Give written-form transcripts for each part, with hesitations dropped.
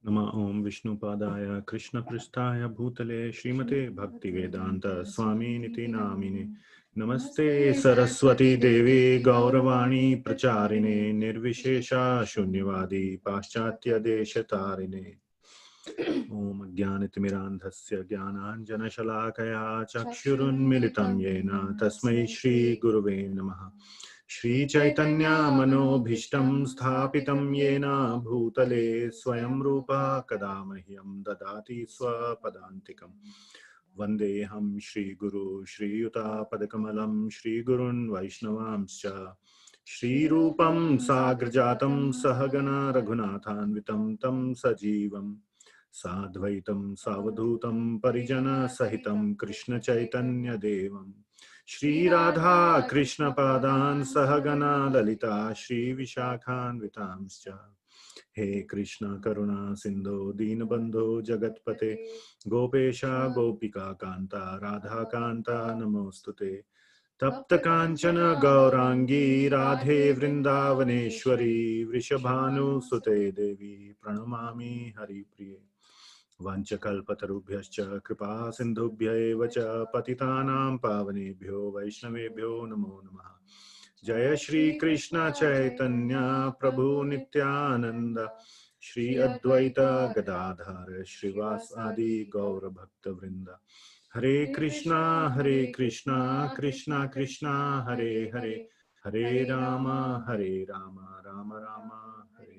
Nama Om Vishnupadaya Krishna Pristaya Bhutale Srimate Bhaktivedanta Swami Niti Namine Namaste Saraswati Devi Gauravani Pracharine Nirvishesha Shunyavadi Paschatya Deshatarine Om Jnanitimirandhasya Jnananjanashalakaya Chakshurunmilitam Yena Tasmai Shri Guruve Namaha Shri Chaitanya Manobhishtam Sthapitam Yena Bhutale Swayam Rupa Kadamahyam Dadati Swapadantikam Vandeham Shri Guru Shri Yuta Padakamalam Shri Gurun Vaishnavamscha Shri Rupam Sagrajatam Sahagana Raghunathanvitam Tam Sajivam Sadvaitam Savadhutam Parijana Sahitam Krishna Chaitanya Devam Shri Radha Krishna Padan Sahagana Lalita Shri Vishakhan Vitamscha He Krishna Karuna Sindhu Dinabandhu Jagatpate Gopesha Gopika Kanta Radha Kanta Namostute Tapta Kanchana Gaurangi Radhe Vrindavaneshwari Vrishabhanu Sute Devi Pranamami Hari Priye Vanchakalpatarubhyascha Kripa Sindhubhya eva cha Patitanam Pavanebhyo Vaishnavebhyo Namo Namaha Jaya Shri Krishna Chaitanya Prabhu Nityananda Shri Advaita Gadadhara Shrivas Adi Gaura Bhakta Vrinda Hare Krishna Krishna Krishna Hare Hare Hare Rama Rama Rama Hare.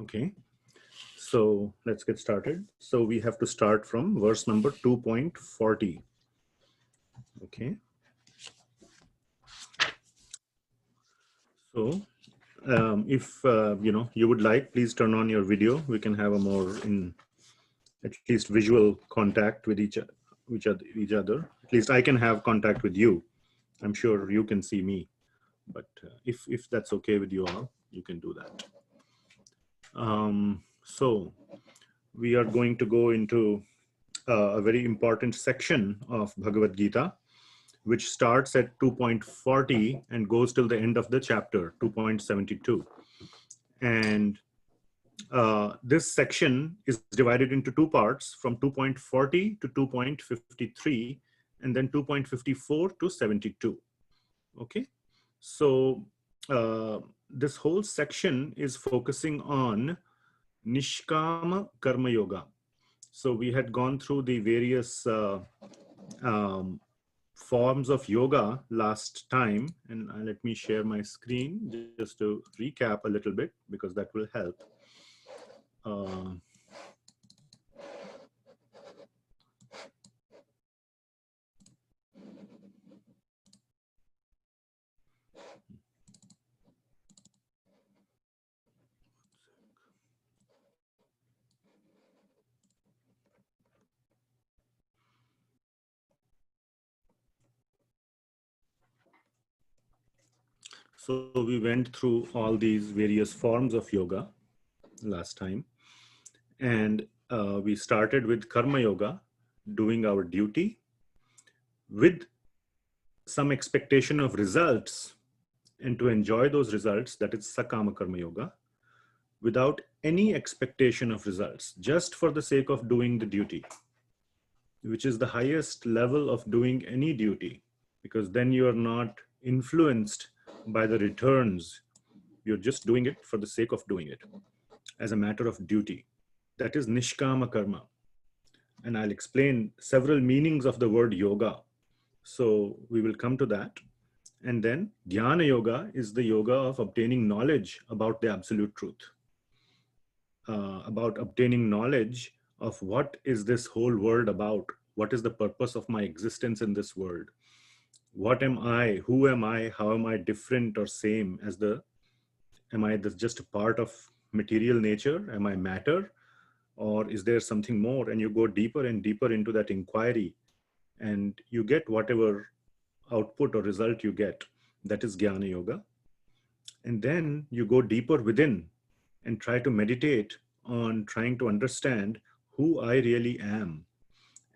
Okay, so let's get started. So we have to start from verse number 2.40. Okay. So if you would like, please turn on your video. We can have a more at least visual contact with each other. At least I can have contact with you. I'm sure you can see me, but if that's okay with you all, you can do that. So we are going to go into a very important section of Bhagavad Gita, which starts at 2.40 and goes till the end of the chapter, 2.72. And this section is divided into two parts, from 2.40 to 2.53, and then 2.54 to 72. Okay, so this whole section is focusing on Nishkama Karma Yoga. So we had gone through the various forms of yoga last time, and let me share my screen just to recap a little bit, because that will help. So we went through all these various forms of yoga last time, and we started with Karma Yoga, doing our duty with some expectation of results, and to enjoy those results, that is Sakama Karma Yoga, without any expectation of results, just for the sake of doing the duty, which is the highest level of doing any duty, because then you are not influenced by the returns. You're just doing it for the sake of doing it as a matter of duty. That is Nishkama Karma. And I'll explain several meanings of the word yoga. So we will come to that. And then Jnana Yoga is the yoga of obtaining knowledge about the absolute truth, about obtaining knowledge of what is this whole world about, what is the purpose of my existence in this world, what am I, who am I, how am I different or same as am I just a part of material nature, am I matter, or is there something more? And you go deeper and deeper into that inquiry, and you get whatever output or result you get. That is Jnana Yoga. And then you go deeper within and try to meditate on trying to understand who I really am.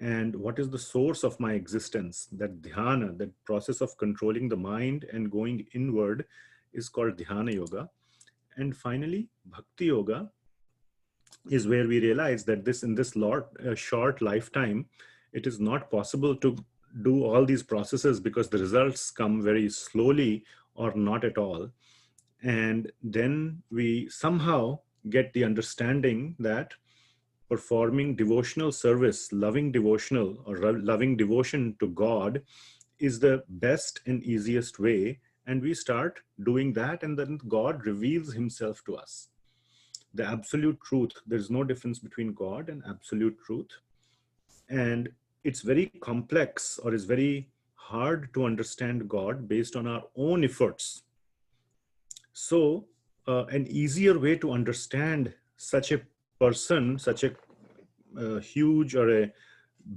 and what is the source of my existence. That dhyana, that process of controlling the mind and going inward, is called dhyana yoga. And finally, bhakti yoga is where we realize that in this short lifetime, it is not possible to do all these processes because the results come very slowly or not at all. And then we somehow get the understanding that performing devotional service, loving devotion to God, is the best and easiest way. And we start doing that, and then God reveals himself to us. The absolute truth. There's no difference between God and absolute truth. And it's very complex, or is very hard to understand God based on our own efforts. So an easier way to understand such a person, such a huge or a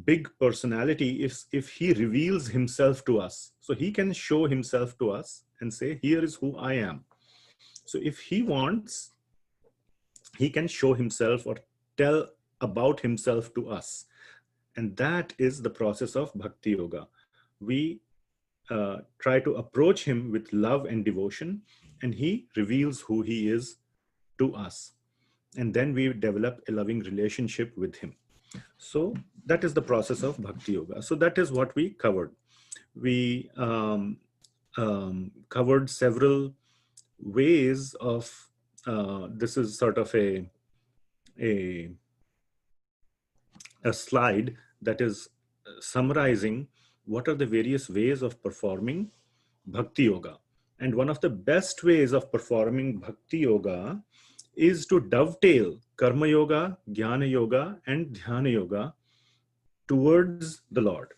big personality, is if he reveals himself to us. So he can show himself to us and say, here is who I am. So if he wants, he can show himself or tell about himself to us. And that is the process of bhakti yoga. We try to approach him with love and devotion, and he reveals who he is to us. And then we develop a loving relationship with him. So that is the process of bhakti yoga. So that is what we covered. We covered several ways of, this is sort of a slide that is summarizing what are the various ways of performing bhakti yoga. And one of the best ways of performing bhakti yoga is to dovetail karma yoga, jnana yoga, and dhyana yoga towards the Lord.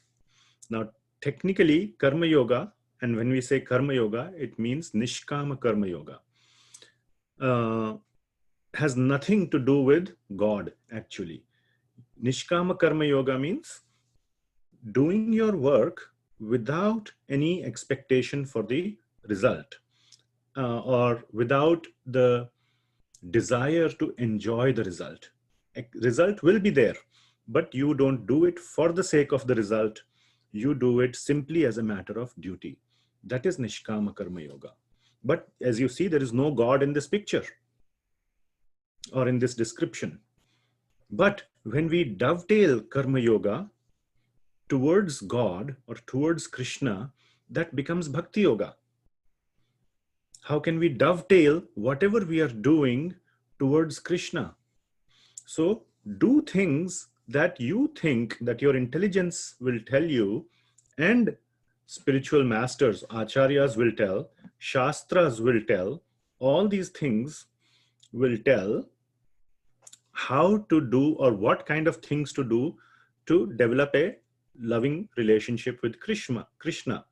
Now, technically, karma yoga, and when we say karma yoga, it means Nishkama Karma Yoga, has nothing to do with God, actually. Nishkama Karma Yoga means doing your work without any expectation for the result, or without the desire to enjoy the result. Result will be there, but you don't do it for the sake of the result. You do it simply as a matter of duty. That is Nishkama Karma Yoga. But as you see, there is no God in this picture or in this description. But when we dovetail Karma Yoga towards God or towards Krishna, that becomes Bhakti Yoga. How can we dovetail whatever we are doing towards Krishna? So do things that you think that your intelligence will tell you, and spiritual masters, acharyas will tell, shastras will tell, all these things will tell how to do or what kind of things to do to develop a loving relationship with Krishna.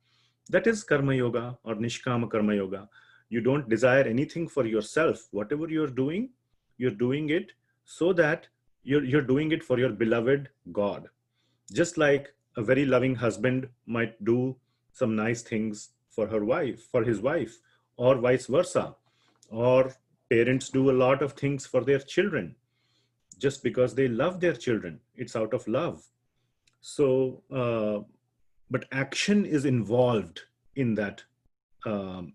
That is Karma Yoga or Nishkama Karma Yoga. You don't desire anything for yourself. Whatever you're doing it so that you're doing it for your beloved God. Just like a very loving husband might do some nice things for his wife, or vice versa. Or parents do a lot of things for their children just because they love their children. It's out of love. So, but action is involved in that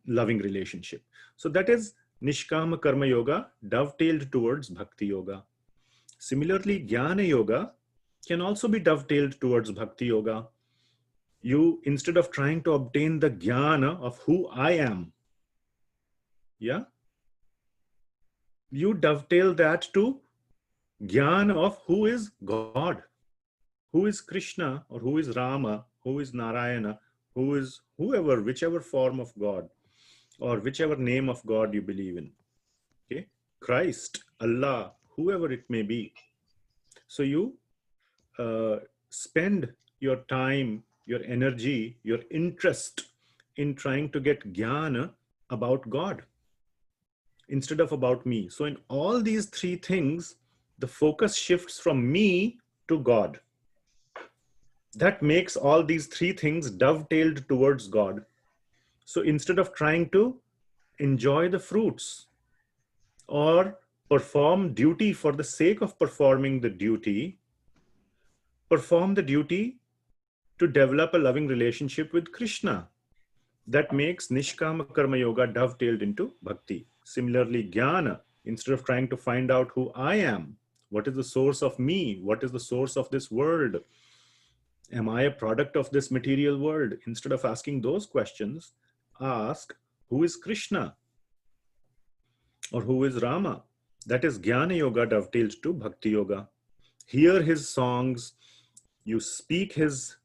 loving relationship. So that is Nishkama Karma Yoga dovetailed towards Bhakti Yoga. Similarly, Jnana Yoga can also be dovetailed towards Bhakti Yoga. You, instead of trying to obtain the jnana of who I am, yeah, you dovetail that to jnana of who is God, who is Krishna, or who is Rama, who is Narayana, who is whoever, whichever form of God, or whichever name of God you believe in. Okay, Christ, Allah, whoever it may be. So you spend your time, your energy, your interest in trying to get jnana about God instead of about me. So in all these three things, the focus shifts from me to God. That makes all these three things dovetailed towards God. So instead of trying to enjoy the fruits or perform duty for the sake of performing the duty, perform the duty to develop a loving relationship with Krishna. That makes Nishkama Karma Yoga dovetailed into bhakti. Similarly, jnana, instead of trying to find out who I am, what is the source of me, what is the source of this world, am I a product of this material world? Instead of asking those questions, ask who is Krishna or who is Rama. That is Jnana Yoga dovetailed to Bhakti Yoga. Hear his songs, you speak his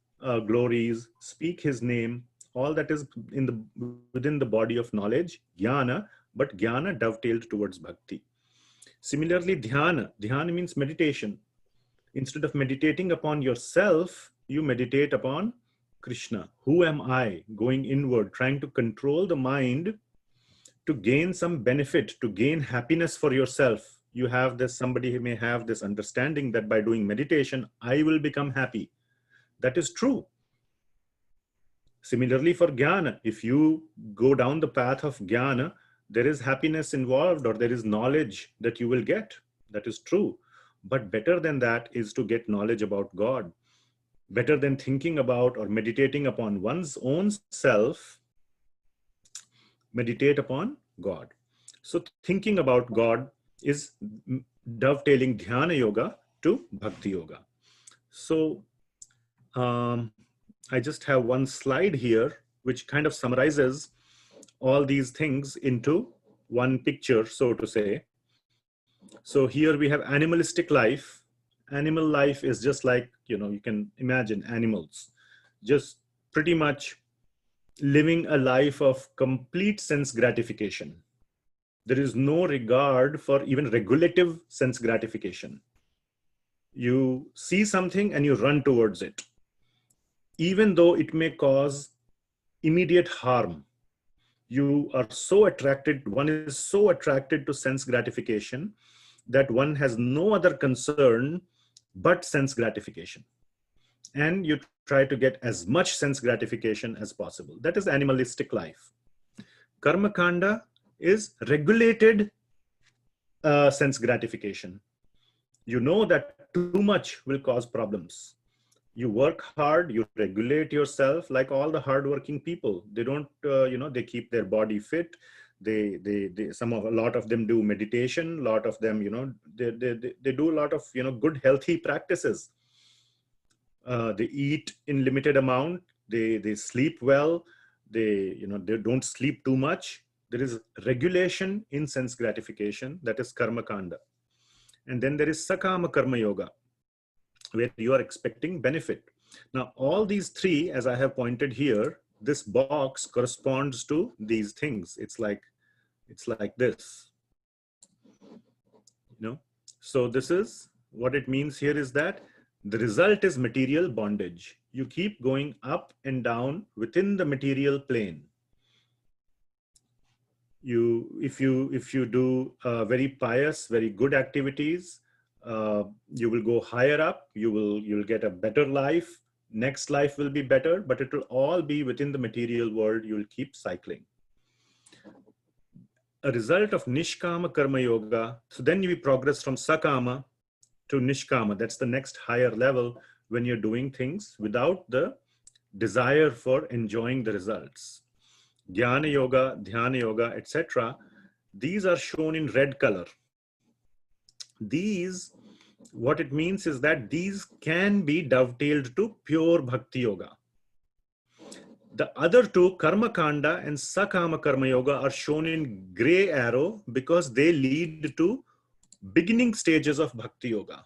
glories, speak his name, all that is within the body of knowledge, jnana, but jnana dovetailed towards bhakti. Similarly, dhyana means meditation. Instead of meditating upon yourself, you meditate upon Krishna. Who am I? Going inward, trying to control the mind to gain some benefit, to gain happiness for yourself. You have this, somebody may have this understanding that by doing meditation, I will become happy. That is true. Similarly, for jnana, if you go down the path of jnana, there is happiness involved or there is knowledge that you will get. That is true. But better than that is to get knowledge about God. Better than thinking about or meditating upon one's own self, meditate upon God. So thinking about God is dovetailing dhyana yoga to bhakti yoga. So I just have one slide here which kind of summarizes all these things into one picture, so to say. So here we have animalistic life. Animal life is just like, you can imagine animals just pretty much living a life of complete sense gratification. There is no regard for even regulative sense gratification. You see something and you run towards it, even though it may cause immediate harm. You are so attracted, one is so attracted to sense gratification that one has no other concern but sense gratification. And you try to get as much sense gratification as possible. That is animalistic life. Karma kanda is regulated sense gratification. You know that too much will cause problems. You work hard, you regulate yourself like all the hardworking people. They don't, they keep their body fit. A lot of them do meditation. A lot of them, they do a lot of, good healthy practices. They eat in limited amount. They sleep well. They don't sleep too much. There is regulation in sense gratification. That is karma kanda. And then there is sakama karma yoga, where you are expecting benefit. Now, all these three, as I have pointed here, this box corresponds to these things. It's like this, So this is what it means here is that the result is material bondage. You keep going up and down within the material plane. If you do very pious, very good activities, you will go higher up. You'll get a better life. Next life will be better, but it will all be within the material world. You'll keep cycling. A result of Nishkama Karma Yoga. So then you progress from Sakama to Nishkama. That's the next higher level when you're doing things without the desire for enjoying the results. Jnana Yoga, Dhyana Yoga, etc. These are shown in red color. These, what it means is that these can be dovetailed to pure Bhakti Yoga. The other two, Karma Kanda and Sakama Karma Yoga, are shown in gray arrow because they lead to beginning stages of Bhakti Yoga.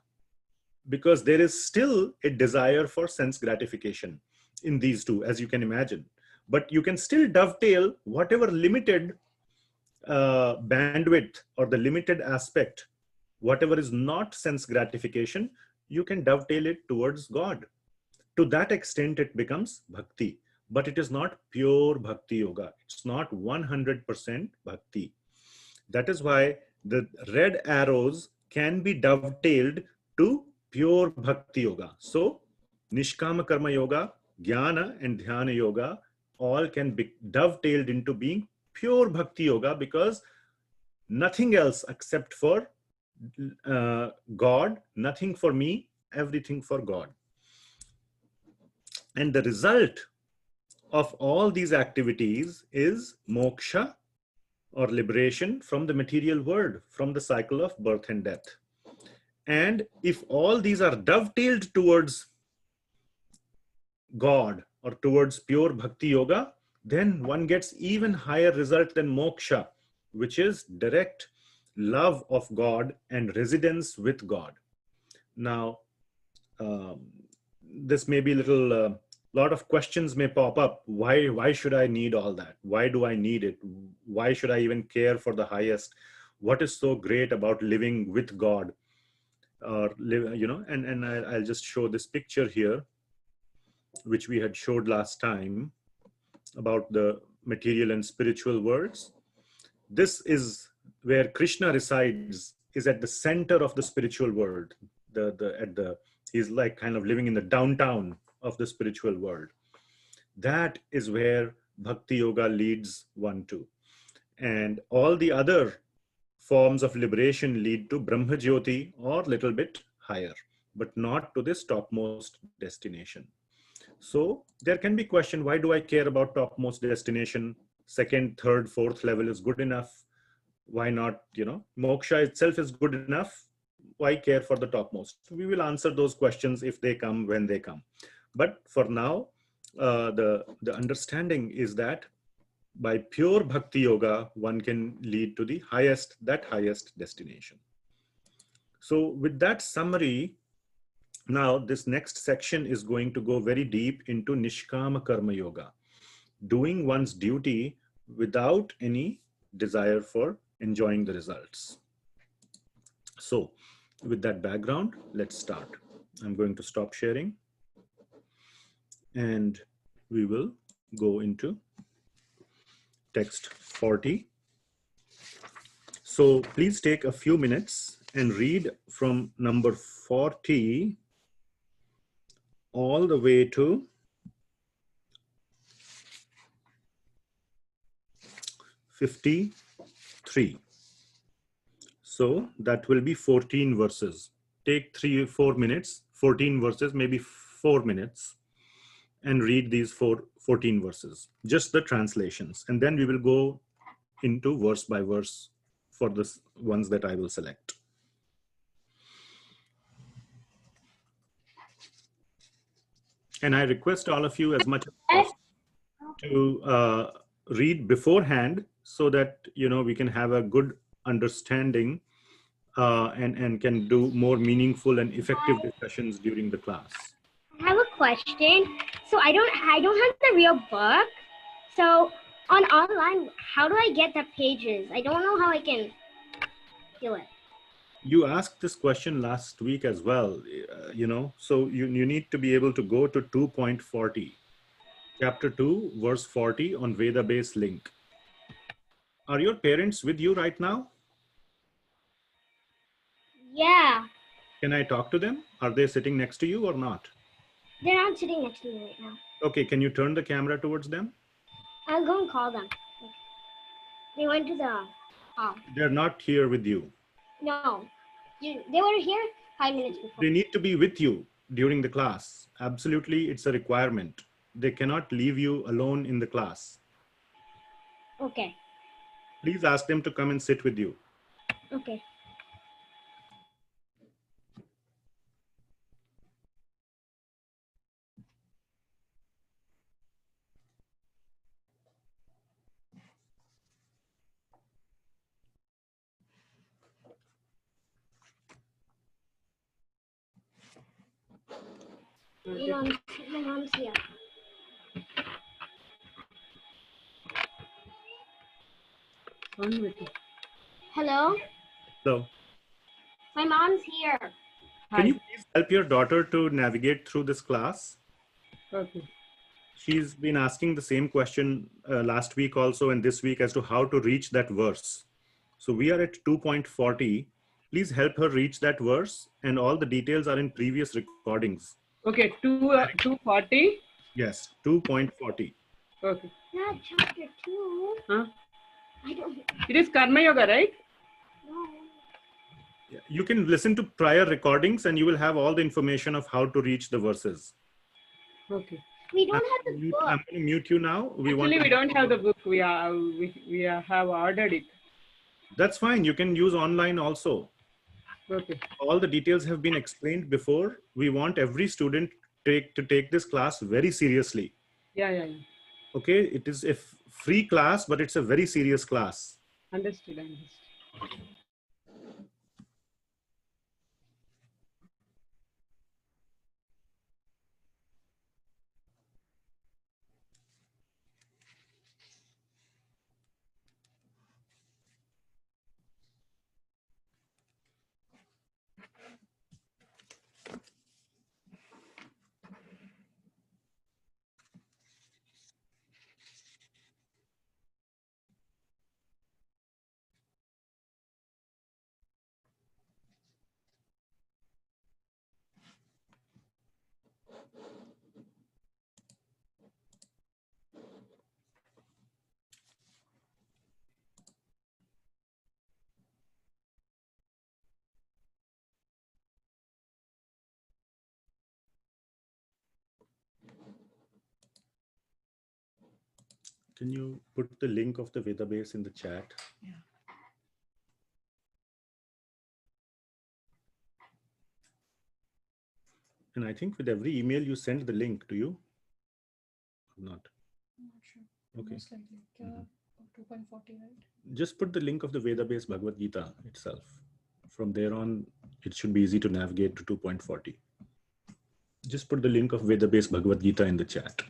Because there is still a desire for sense gratification in these two, as you can imagine. But you can still dovetail whatever limited bandwidth or the limited aspect, whatever is not sense gratification, you can dovetail it towards God. To that extent, it becomes bhakti. But it is not pure bhakti yoga. It's not 100% bhakti. That is why the red arrows can be dovetailed to pure bhakti yoga. So Nishkama Karma Yoga, Jnana and Dhyana Yoga all can be dovetailed into being pure bhakti yoga, because nothing else except for God, nothing for me, everything for God. And the result of all these activities is moksha, or liberation from the material world, from the cycle of birth and death. And if all these are dovetailed towards God or towards pure bhakti yoga, then one gets even higher result than moksha, which is direct love of God and residence with God. Now, um, this may be a little, lot of questions may pop up. Why should I need all that? Why do I need it? Why should I even care for the highest? What is so great about living with God? Or live, and I'll just show this picture here, which we had showed last time, about the material and spiritual worlds. This is where Krishna resides, is at the center of the spiritual world. He's like kind of living in the downtown of the spiritual world. That is where bhakti yoga leads one to. And all the other forms of liberation lead to Brahma Jyoti or little bit higher, but not to this topmost destination. So there can be question, why do I care about topmost destination? Second, third, fourth level is good enough. Why not, moksha itself is good enough. Why care for the topmost? We will answer those questions if they come, when they come. But for now, the understanding is that by pure bhakti yoga, one can lead to the highest destination. So with that summary, now this next section is going to go very deep into Nishkama Karma Yoga, doing one's duty without any desire for enjoying the results. So with that background, let's start. I'm going to stop sharing and we will go into text 40. So please take a few minutes and read from number 40 all the way to 53. So that will be 14 verses. Take 3 or 4 minutes, 14 verses, maybe 4 minutes, and read these 14 verses, just the translations. And then we will go into verse by verse for the ones that I will select. And I request all of you as much as possible to read beforehand so that, we can have a good understanding and can do more meaningful and effective discussions during the class. I have a question. So I don't have the real book. So on online, how do I get the pages? I don't know how I can do it. You asked this question last week as well, so you need to be able to go to 2.40, chapter 2, verse 40 on Veda base link. Are your parents with you right now? Yeah. Can I talk to them? Are they sitting next to you or not? They're not sitting next to me right now. Okay, can you turn the camera towards them? I'll go and call them. They went to the hall. They're not here with you. No. They were here 5 minutes before. They need to be with you during the class. Absolutely, it's a requirement. They cannot leave you alone in the class. Okay. Please ask them to come and sit with you. Okay. My mom's here. Hello? So, My mom's here. can you please help your daughter to navigate through this class? Okay. She's been asking the same question last week also and this week as to how to reach that verse. So we are at 2.40. Please help her reach that verse, and all the details are in previous recordings. Okay, 240. Yes, 2.40. Okay. Not chapter 2. Huh? I don't know. It is Karma Yoga, right? No. You can listen to prior recordings and you will have all the information of how to reach the verses. Okay. We don't have the book. I'm going to mute you now. Actually, we don't have the book. We have ordered it. That's fine. You can use online also. Okay. All the details have been explained before. We want every student to take this class very seriously. Yeah. Okay, it is a free class, but it's a very serious class. Understood. Can you put the link of the Vedabase in the chat? Yeah. And I think with every email you send the link, do you? Not. I'm not sure. Okay. Most likely. 2.40, right? Just put the link of the Vedabase Bhagavad Gita itself. From there on, it should be easy to navigate to 2.40. Just put the link of Vedabase Bhagavad Gita in the chat.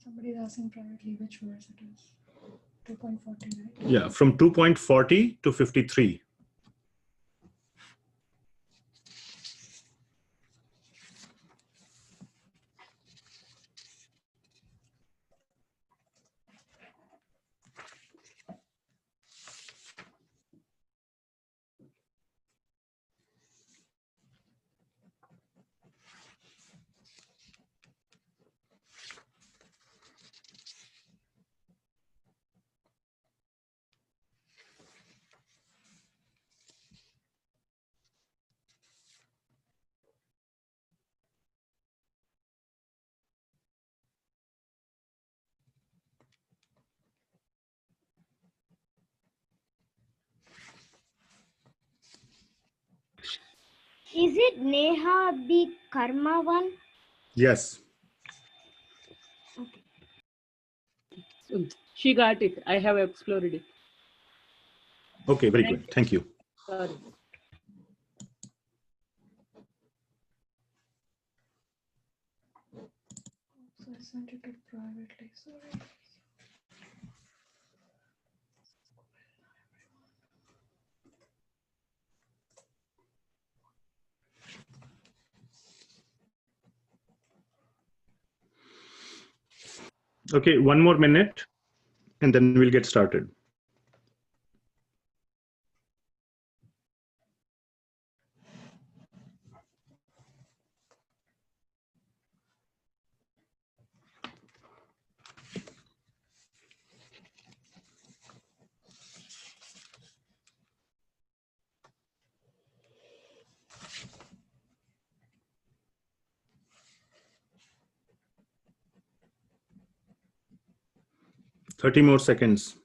Somebody is asking privately which verse it is. 2.40, right? Yeah, from 2.40 to 53. Is it Neha the Karma one? Yes. She got it. I have explored it. Okay, very good. Thank you. Sorry. So I sent it to privately. Sorry. Okay, one more minute and then we'll get started. Thirty more seconds.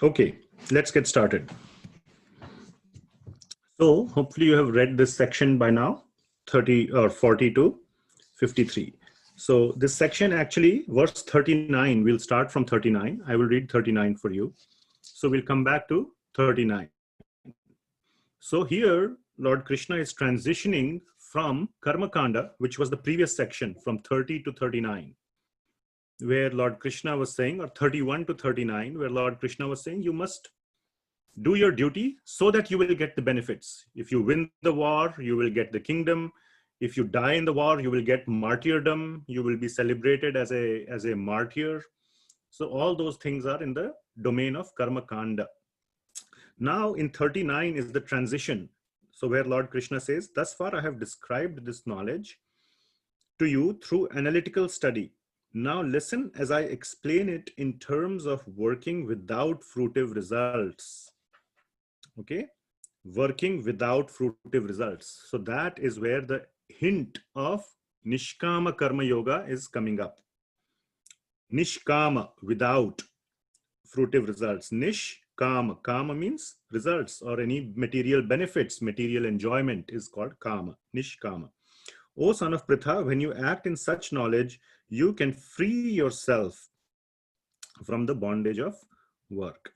Okay, let's get started. So hopefully you have read this section by now, 30 or 40 to 53. So this section actually, verse 39, we'll start from 39. I will read 39 for you. So we'll come back to 39. So here, Lord Krishna is transitioning from Karma Kanda, which was the previous section from 30 to 39, where Lord Krishna was saying, or 31 to 39, where Lord Krishna was saying, you must Do your duty so that you will get the benefits. If you win the war, you will get the kingdom. If you die in the war, you will get martyrdom. You will be celebrated as a martyr. So all those things are in the domain of karma kanda. Now in 39 is the transition. So where Lord Krishna says, thus far I have described this knowledge to you through analytical study. Now listen as I explain it in terms of working without fruitive results. Okay, working without fruitive results. So that is where the hint of Nishkama Karma Yoga is coming up. Nishkama, without fruitive results. Nishkama, kama means results or any material benefits, material enjoyment is called kama, Nishkama. O son of Pritha, when you act in such knowledge, you can free yourself from the bondage of work.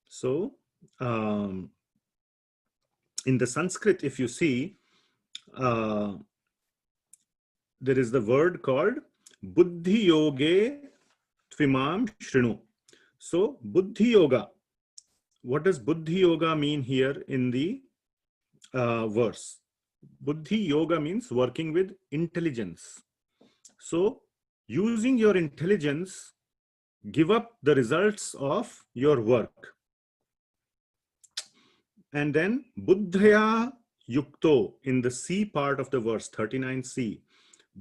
So, in the Sanskrit, if you see, there is the word called Buddhi Yoge Tvimam Shrinu. So, Buddhi Yoga. What does Buddhi Yoga mean here in the verse? Buddhi Yoga means working with intelligence. So, using your intelligence, give up the results of your work. And then Buddhaya Yukto in the C part of the verse, 39C.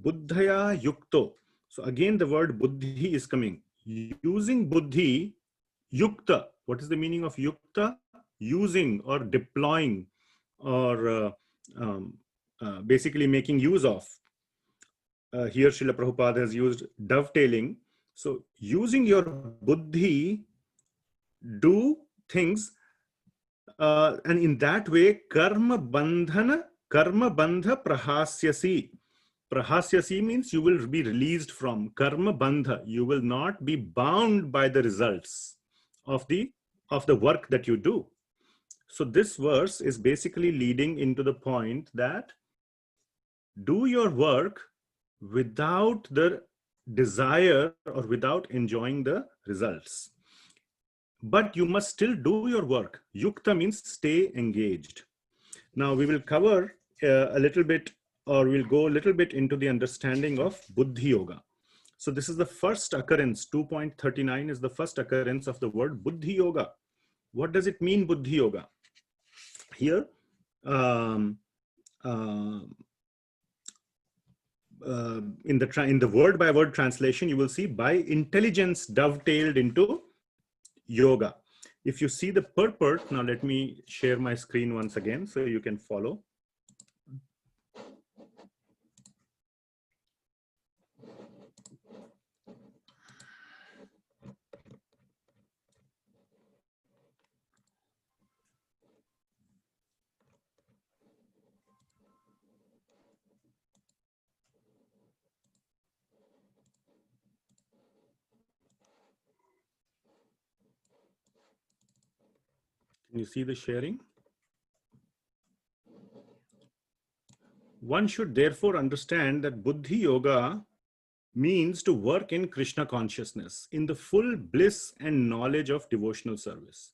Buddhaya Yukto. So again the word Buddhi is coming. Using Buddhi, Yukta. What is the meaning of Yukta? Using or deploying or basically making use of. Here Srila Prabhupada has used dovetailing. So using your Buddhi, do things and in that way, karma bandha prahasyasi. Prahasyasi means you will be released from karma bandha. You will not be bound by the results of the work that you do. So this verse is basically leading into the point that do your work without the desire or without enjoying the results. But you must still do your work. Yukta means stay engaged. Now we will cover a little bit, or we'll go a little bit into the understanding of Buddhi Yoga. So this is the first occurrence, 2.39 is the first occurrence of the word Buddhi Yoga. What does it mean, Buddhi Yoga? Here, in the word by word translation, you will see by intelligence dovetailed into yoga. If you see the purport, now let me share my screen once again so you can follow. Can you see the sharing? One should therefore understand that Buddhi Yoga means to work in Krishna consciousness, in the full bliss and knowledge of devotional service.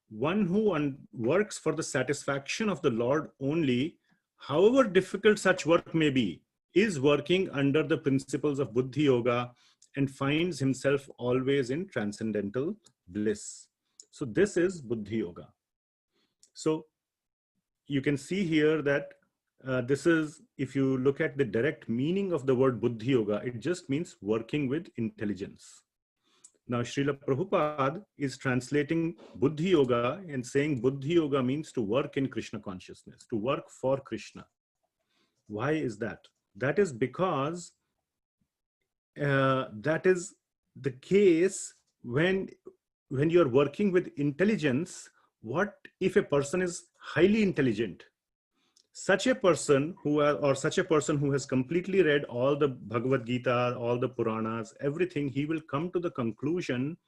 One who works for the satisfaction of the Lord only, however difficult such work may be, is working under the principles of Buddhi Yoga and finds himself always in transcendental bliss. So this is Buddhi Yoga. So you can see here that this is, if you look at the direct meaning of the word Buddhi Yoga, it just means working with intelligence. Now, Srila Prabhupada is translating Buddhi Yoga and saying Buddhi Yoga means to work in Krishna consciousness, to work for Krishna. Why is that? That is because that is the case when you're working with intelligence. What if a person is highly intelligent? Such a person who has completely read all the Bhagavad Gita, all the Puranas, everything, he will come to the conclusion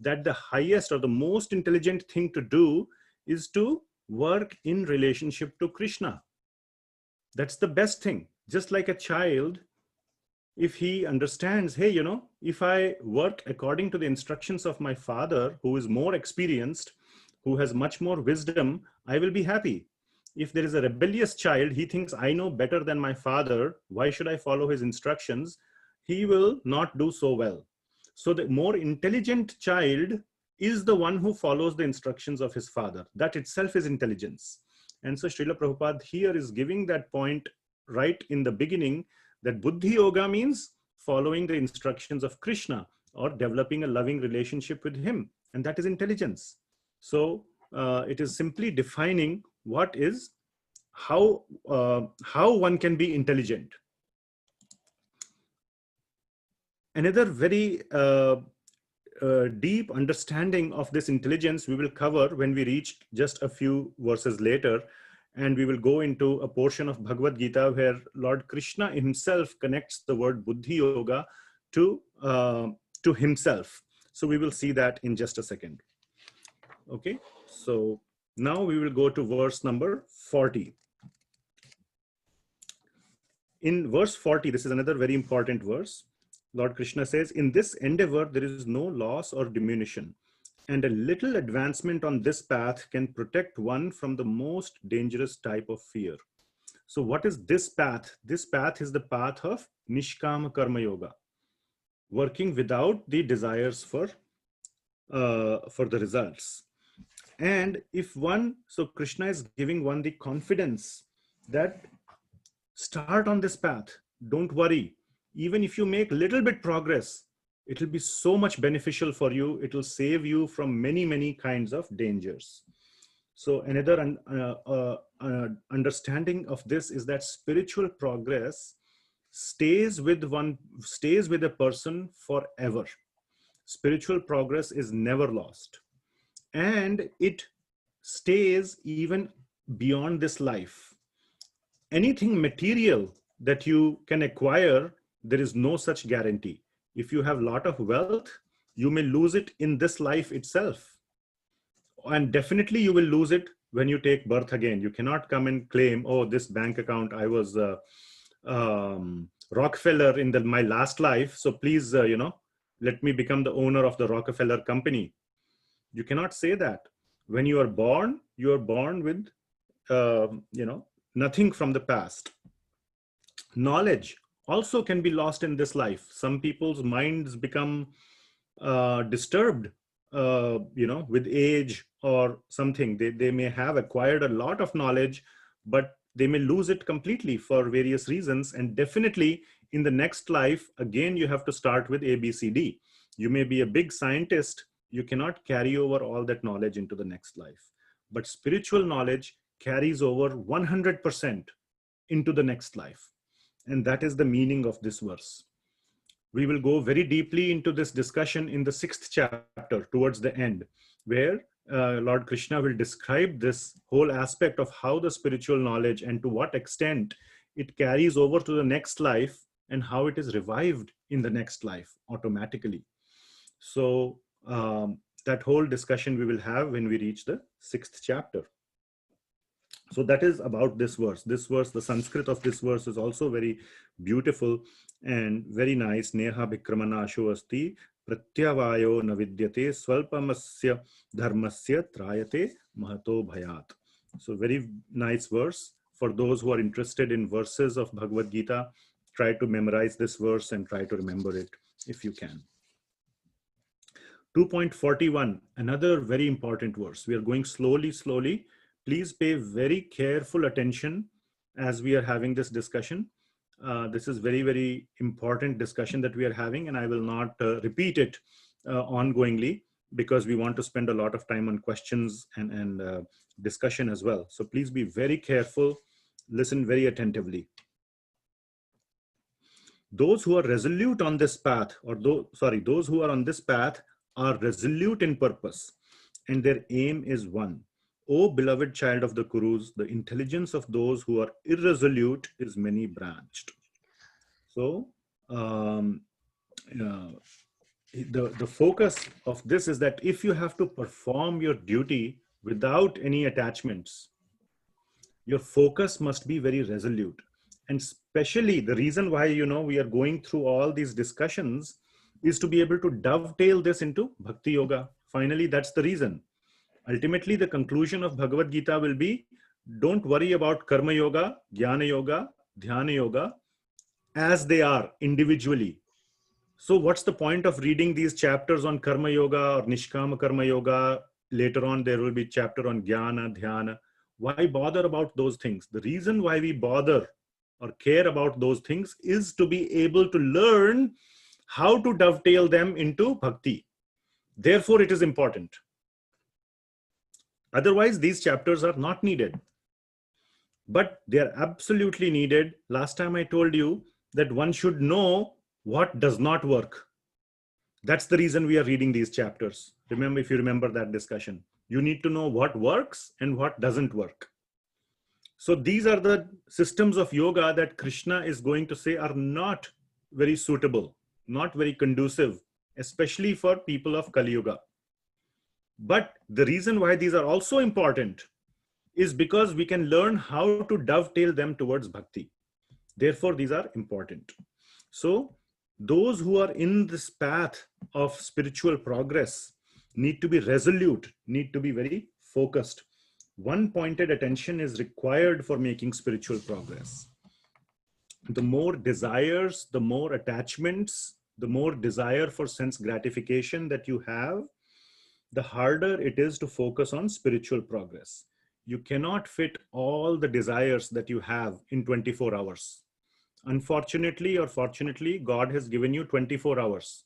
that the highest or the most intelligent thing to do is to work in relationship to Krishna. That's the best thing. Just like a child, if he understands, hey, if I work according to the instructions of my father, who is more experienced, who has much more wisdom, I will be happy. If there is a rebellious child, he thinks, I know better than my father, why should I follow his instructions? He will not do so well. So the more intelligent child is the one who follows the instructions of his father. That itself is intelligence. And so Srila Prabhupada here is giving that point right in the beginning, that Buddhi Yoga means following the instructions of Krishna or developing a loving relationship with him. And that is intelligence. So it is simply defining what is, how one can be intelligent. Another very deep understanding of this intelligence we will cover when we reach just a few verses later, and we will go into a portion of Bhagavad Gita where Lord Krishna himself connects the word Buddhi Yoga to himself. So we will see that in just a second. Okay, so now we will go to verse number 40. In verse 40, this is another very important verse. Lord Krishna says, in this endeavor, there is no loss or diminution, and a little advancement on this path can protect one from the most dangerous type of fear. So what is this path? This path is the path of Nishkama Karma Yoga, working without the desires for the results. And if one, so Krishna is giving one the confidence that start on this path, don't worry. Even if you make little bit progress, it will be so much beneficial for you. It will save you from many, many kinds of dangers. So another understanding of this is that spiritual progress stays with a person forever. Spiritual progress is never lost. And it stays even beyond this life. Anything material that you can acquire, there is no such guarantee. If you have a lot of wealth, you may lose it in this life itself. And definitely you will lose it when you take birth again. You cannot come and claim, oh, this bank account, I was Rockefeller in my last life. So please, let me become the owner of the Rockefeller company. You cannot say that. When you are born with, nothing from the past. Knowledge also can be lost in this life. Some people's minds become disturbed, with age or something. They may have acquired a lot of knowledge, but they may lose it completely for various reasons. And definitely in the next life, again, you have to start with A, B, C, D. You may be a big scientist. You cannot carry over all that knowledge into the next life. But spiritual knowledge carries over 100% into the next life. And that is the meaning of this verse. We will go very deeply into this discussion in the 6th chapter towards the end, where Lord Krishna will describe this whole aspect of how the spiritual knowledge and to what extent it carries over to the next life and how it is revived in the next life automatically. So that whole discussion we will have when we reach the 6th chapter. So that is about this verse. This verse, the Sanskrit of this verse is also very beautiful and very nice. Neha bhikramana asho asti pratyavayo navidyate swalpamasya dharmasya trayate mahato bhayat. So very nice verse. For those who are interested in verses of Bhagavad Gita, try to memorize this verse and try to remember it if you can. 2.41, another very important verse. We are going slowly. Please pay very careful attention as we are having this discussion. This is very, very important discussion that we are having, and I will not repeat it ongoingly because we want to spend a lot of time on questions and discussion as well. So please be very careful, listen very attentively. Those who are resolute on this path, those who are on this path are resolute in purpose, and their aim is one. O beloved child of the Kurus, the intelligence of those who are irresolute is many branched. So the focus of this is that if you have to perform your duty without any attachments, your focus must be very resolute. And especially the reason why, we are going through all these discussions is to be able to dovetail this into Bhakti Yoga. Finally, that's the reason. Ultimately, the conclusion of Bhagavad Gita will be, don't worry about Karma Yoga, Jnana Yoga, Dhyana Yoga as they are individually. So what's the point of reading these chapters on Karma Yoga or Nishkama Karma Yoga? Later on, there will be chapter on Jnana, Dhyana. Why bother about those things? The reason why we bother or care about those things is to be able to learn how to dovetail them into bhakti. Therefore, it is important. Otherwise, these chapters are not needed. But they are absolutely needed. Last time I told you that one should know what does not work. That's the reason we are reading these chapters. Remember, if you remember that discussion, you need to know what works and what doesn't work. So these are the systems of yoga that Krishna is going to say are not very suitable, not very conducive, especially for people of Kali Yuga. But the reason why these are also important is because we can learn how to dovetail them towards bhakti. Therefore, these are important. So those who are in this path of spiritual progress need to be resolute, need to be very focused. One pointed attention is required for making spiritual progress. The more desires, the more attachments, the more desire for sense gratification that you have, the harder it is to focus on spiritual progress. You cannot fit all the desires that you have in 24 hours. Unfortunately or fortunately, God has given you 24 hours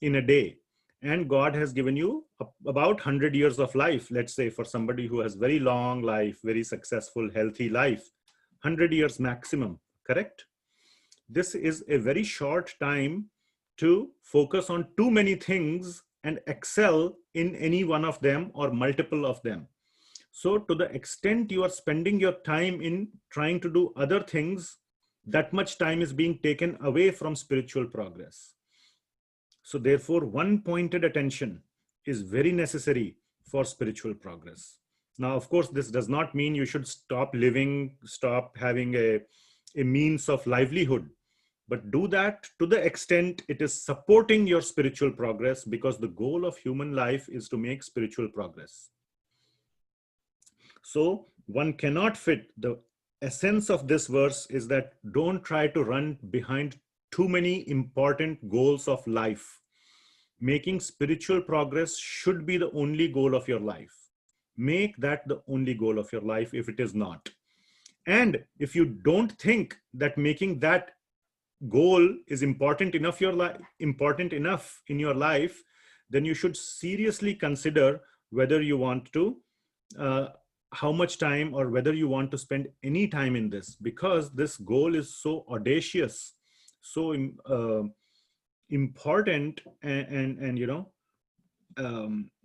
in a day. And God has given you about 100 years of life. Let's say for somebody who has very long life, very successful, healthy life, 100 years maximum, correct? This is a very short time to focus on too many things and excel in any one of them or multiple of them. So to the extent you are spending your time in trying to do other things, that much time is being taken away from spiritual progress. So therefore, one pointed attention is very necessary for spiritual progress. Now, of course, this does not mean you should stop living, stop having a means of livelihood, but do that to the extent it is supporting your spiritual progress, because the goal of human life is to make spiritual progress. So one cannot fit, the essence of this verse is that don't try to run behind too many important goals of life. Making spiritual progress should be the only goal of your life. Make that the only goal of your life if it is not. And if you don't think that making that goal is important enough in your life, then you should seriously consider whether you want to how much time or whether you want to spend any time in this, because this goal is so audacious, so important, and you know,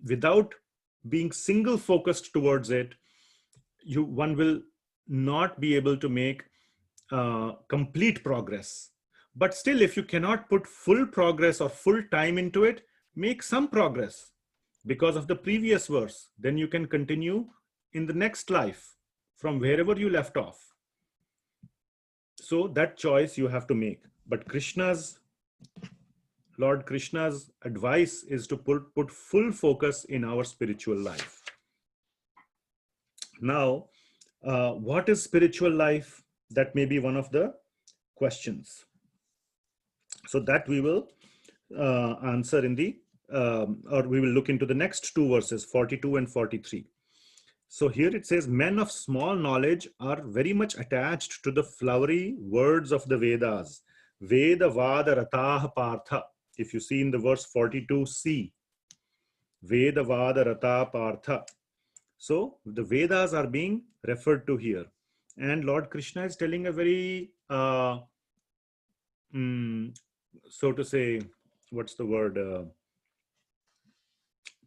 without being single focused towards it, one will not be able to make complete progress. But still, if you cannot put full progress or full time into it, make some progress because of the previous verse. Then you can continue in the next life from wherever you left off. So that choice you have to make. But Lord Krishna's advice is to put full focus in our spiritual life. Now, what is spiritual life? That may be one of the questions. So that we will answer in the, or we will look into the next two verses, 42 and 43. So here it says, men of small knowledge are very much attached to the flowery words of the Vedas. Veda Vada Ratah Partha. If you see in the verse 42c, Veda Vada Ratah Partha. So the Vedas are being referred to here. And Lord Krishna is telling a very, so to say, what's the word?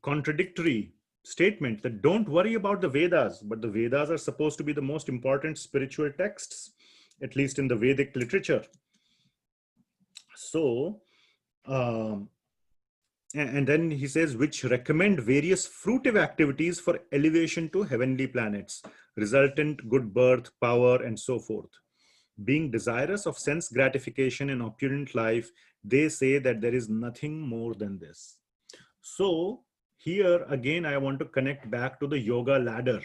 Contradictory statement that don't worry about the Vedas, but the Vedas are supposed to be the most important spiritual texts, at least in the Vedic literature. So, and then he says, which recommend various fruitive activities for elevation to heavenly planets, resultant good birth, power, and so forth. Being desirous of sense gratification and opulent life, they say that there is nothing more than this. So Here again, I want to connect back to the yoga ladder.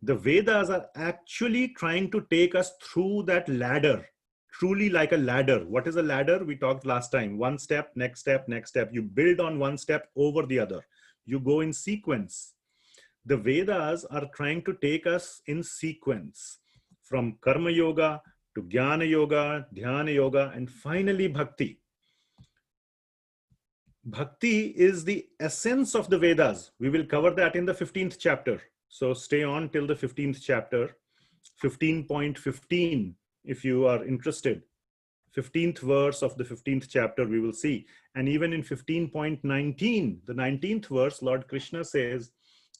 The Vedas are actually trying to take us through that ladder, truly like a ladder. What is a ladder? We talked last time. One step, next step, next step. You build on one step over the other. You go in sequence. The Vedas are trying to take us in sequence from Karma Yoga to Jnana Yoga, Dhyana Yoga, and finally Bhakti. Bhakti is the essence of the Vedas. We will cover that in the 15th chapter. So stay on till the 15th chapter, 15.15, if you are interested. 15th verse of the 15th chapter we will see. And even in 15.19, the 19th verse, Lord Krishna says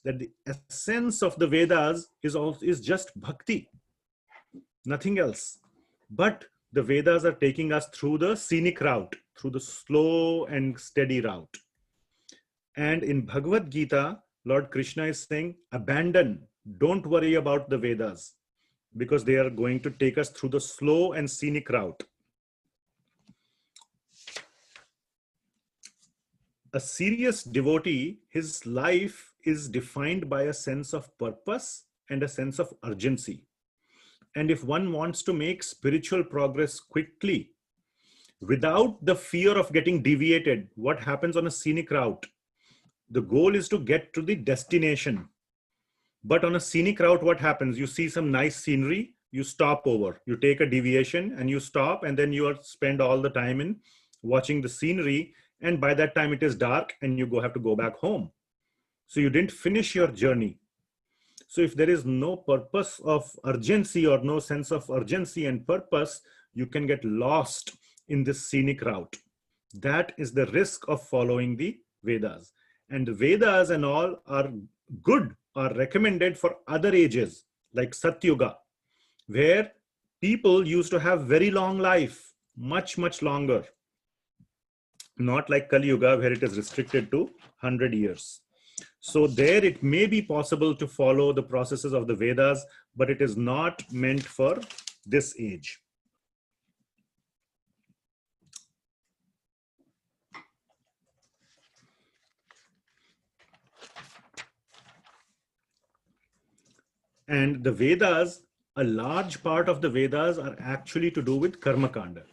that the essence of the Vedas is just bhakti, nothing else. But the Vedas are taking us through the scenic route, through the slow and steady route. And in Bhagavad Gita, Lord Krishna is saying, abandon, don't worry about the Vedas, because they are going to take us through the slow and scenic route. A serious devotee, his life is defined by a sense of purpose and a sense of urgency. And if one wants to make spiritual progress quickly, without the fear of getting deviated, what happens on a scenic route? The goal is to get to the destination. But on a scenic route, what happens? You see some nice scenery, you stop over, you take a deviation and you stop, and then you spend all the time in watching the scenery. And by that time it is dark and you have to go back home. So you didn't finish your journey. So if there is no purpose of urgency or no sense of urgency and purpose, you can get lost in this scenic route. That is the risk of following the Vedas. And the Vedas and all are good, are recommended for other ages, like Satyuga, where people used to have very long life, much, much longer. Not like Kali Yuga, where it is restricted to 100 years. So there it may be possible to follow the processes of the Vedas, but it is not meant for this age. And the Vedas, a large part of the Vedas are actually to do with Karma Kanda,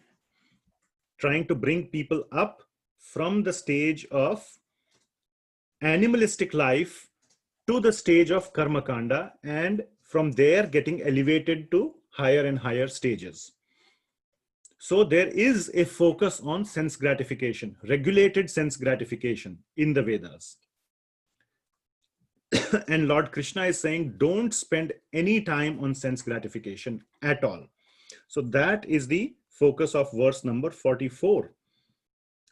trying to bring people up from the stage of animalistic life to the stage of Karma Kanda, and from there getting elevated to higher and higher stages. So there is a focus on sense gratification, regulated sense gratification in the Vedas. And Lord Krishna is saying, don't spend any time on sense gratification at all. So that is the focus of verse number 44.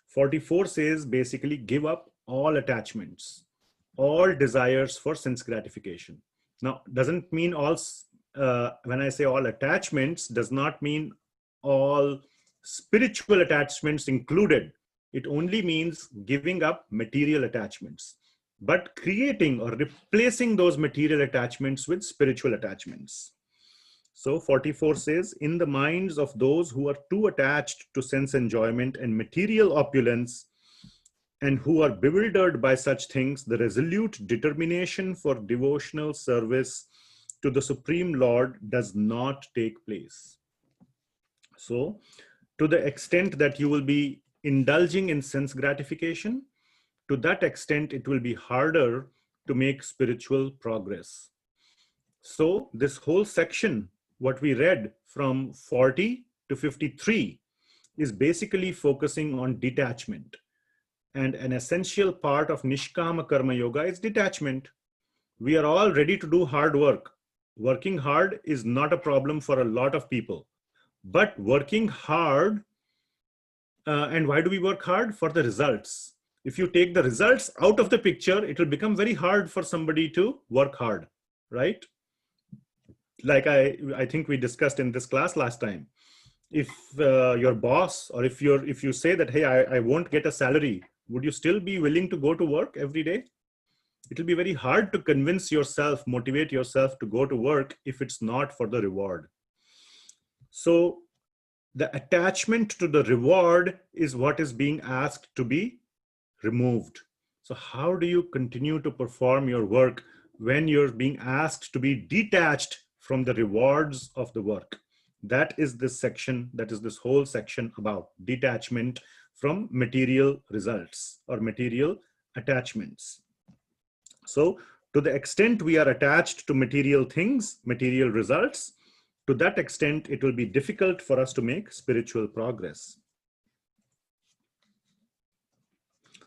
44 says basically give up all attachments, all desires for sense gratification. Now, doesn't mean all, when I say all attachments, does not mean all spiritual attachments included. It only means giving up material attachments, but creating or replacing those material attachments with spiritual attachments. So 44 says, in the minds of those who are too attached to sense enjoyment and material opulence, and who are bewildered by such things, the resolute determination for devotional service to the Supreme Lord does not take place. So, to the extent that you will be indulging in sense gratification, to that extent it will be harder to make spiritual progress. So, this whole section, what we read from 40 to 53, is basically focusing on detachment. And an essential part of Nishkama Karma Yoga is detachment. We are all ready to do hard work. Working hard is not a problem for a lot of people. But working hard, and why do we work hard? For the results. If you take the results out of the picture, it will become very hard for somebody to work hard, right? Like I think we discussed in this class last time. If your boss, or if you say that, hey, I won't get a salary, would you still be willing to go to work every day? It will be very hard to convince yourself, motivate yourself to go to work if it's not for the reward. So the attachment to the reward is what is being asked to be removed. So how do you continue to perform your work when you're being asked to be detached from the rewards of the work? That is this section, that is this whole section about detachment from material results or material attachments. So to the extent we are attached to material things, material results, to that extent, it will be difficult for us to make spiritual progress.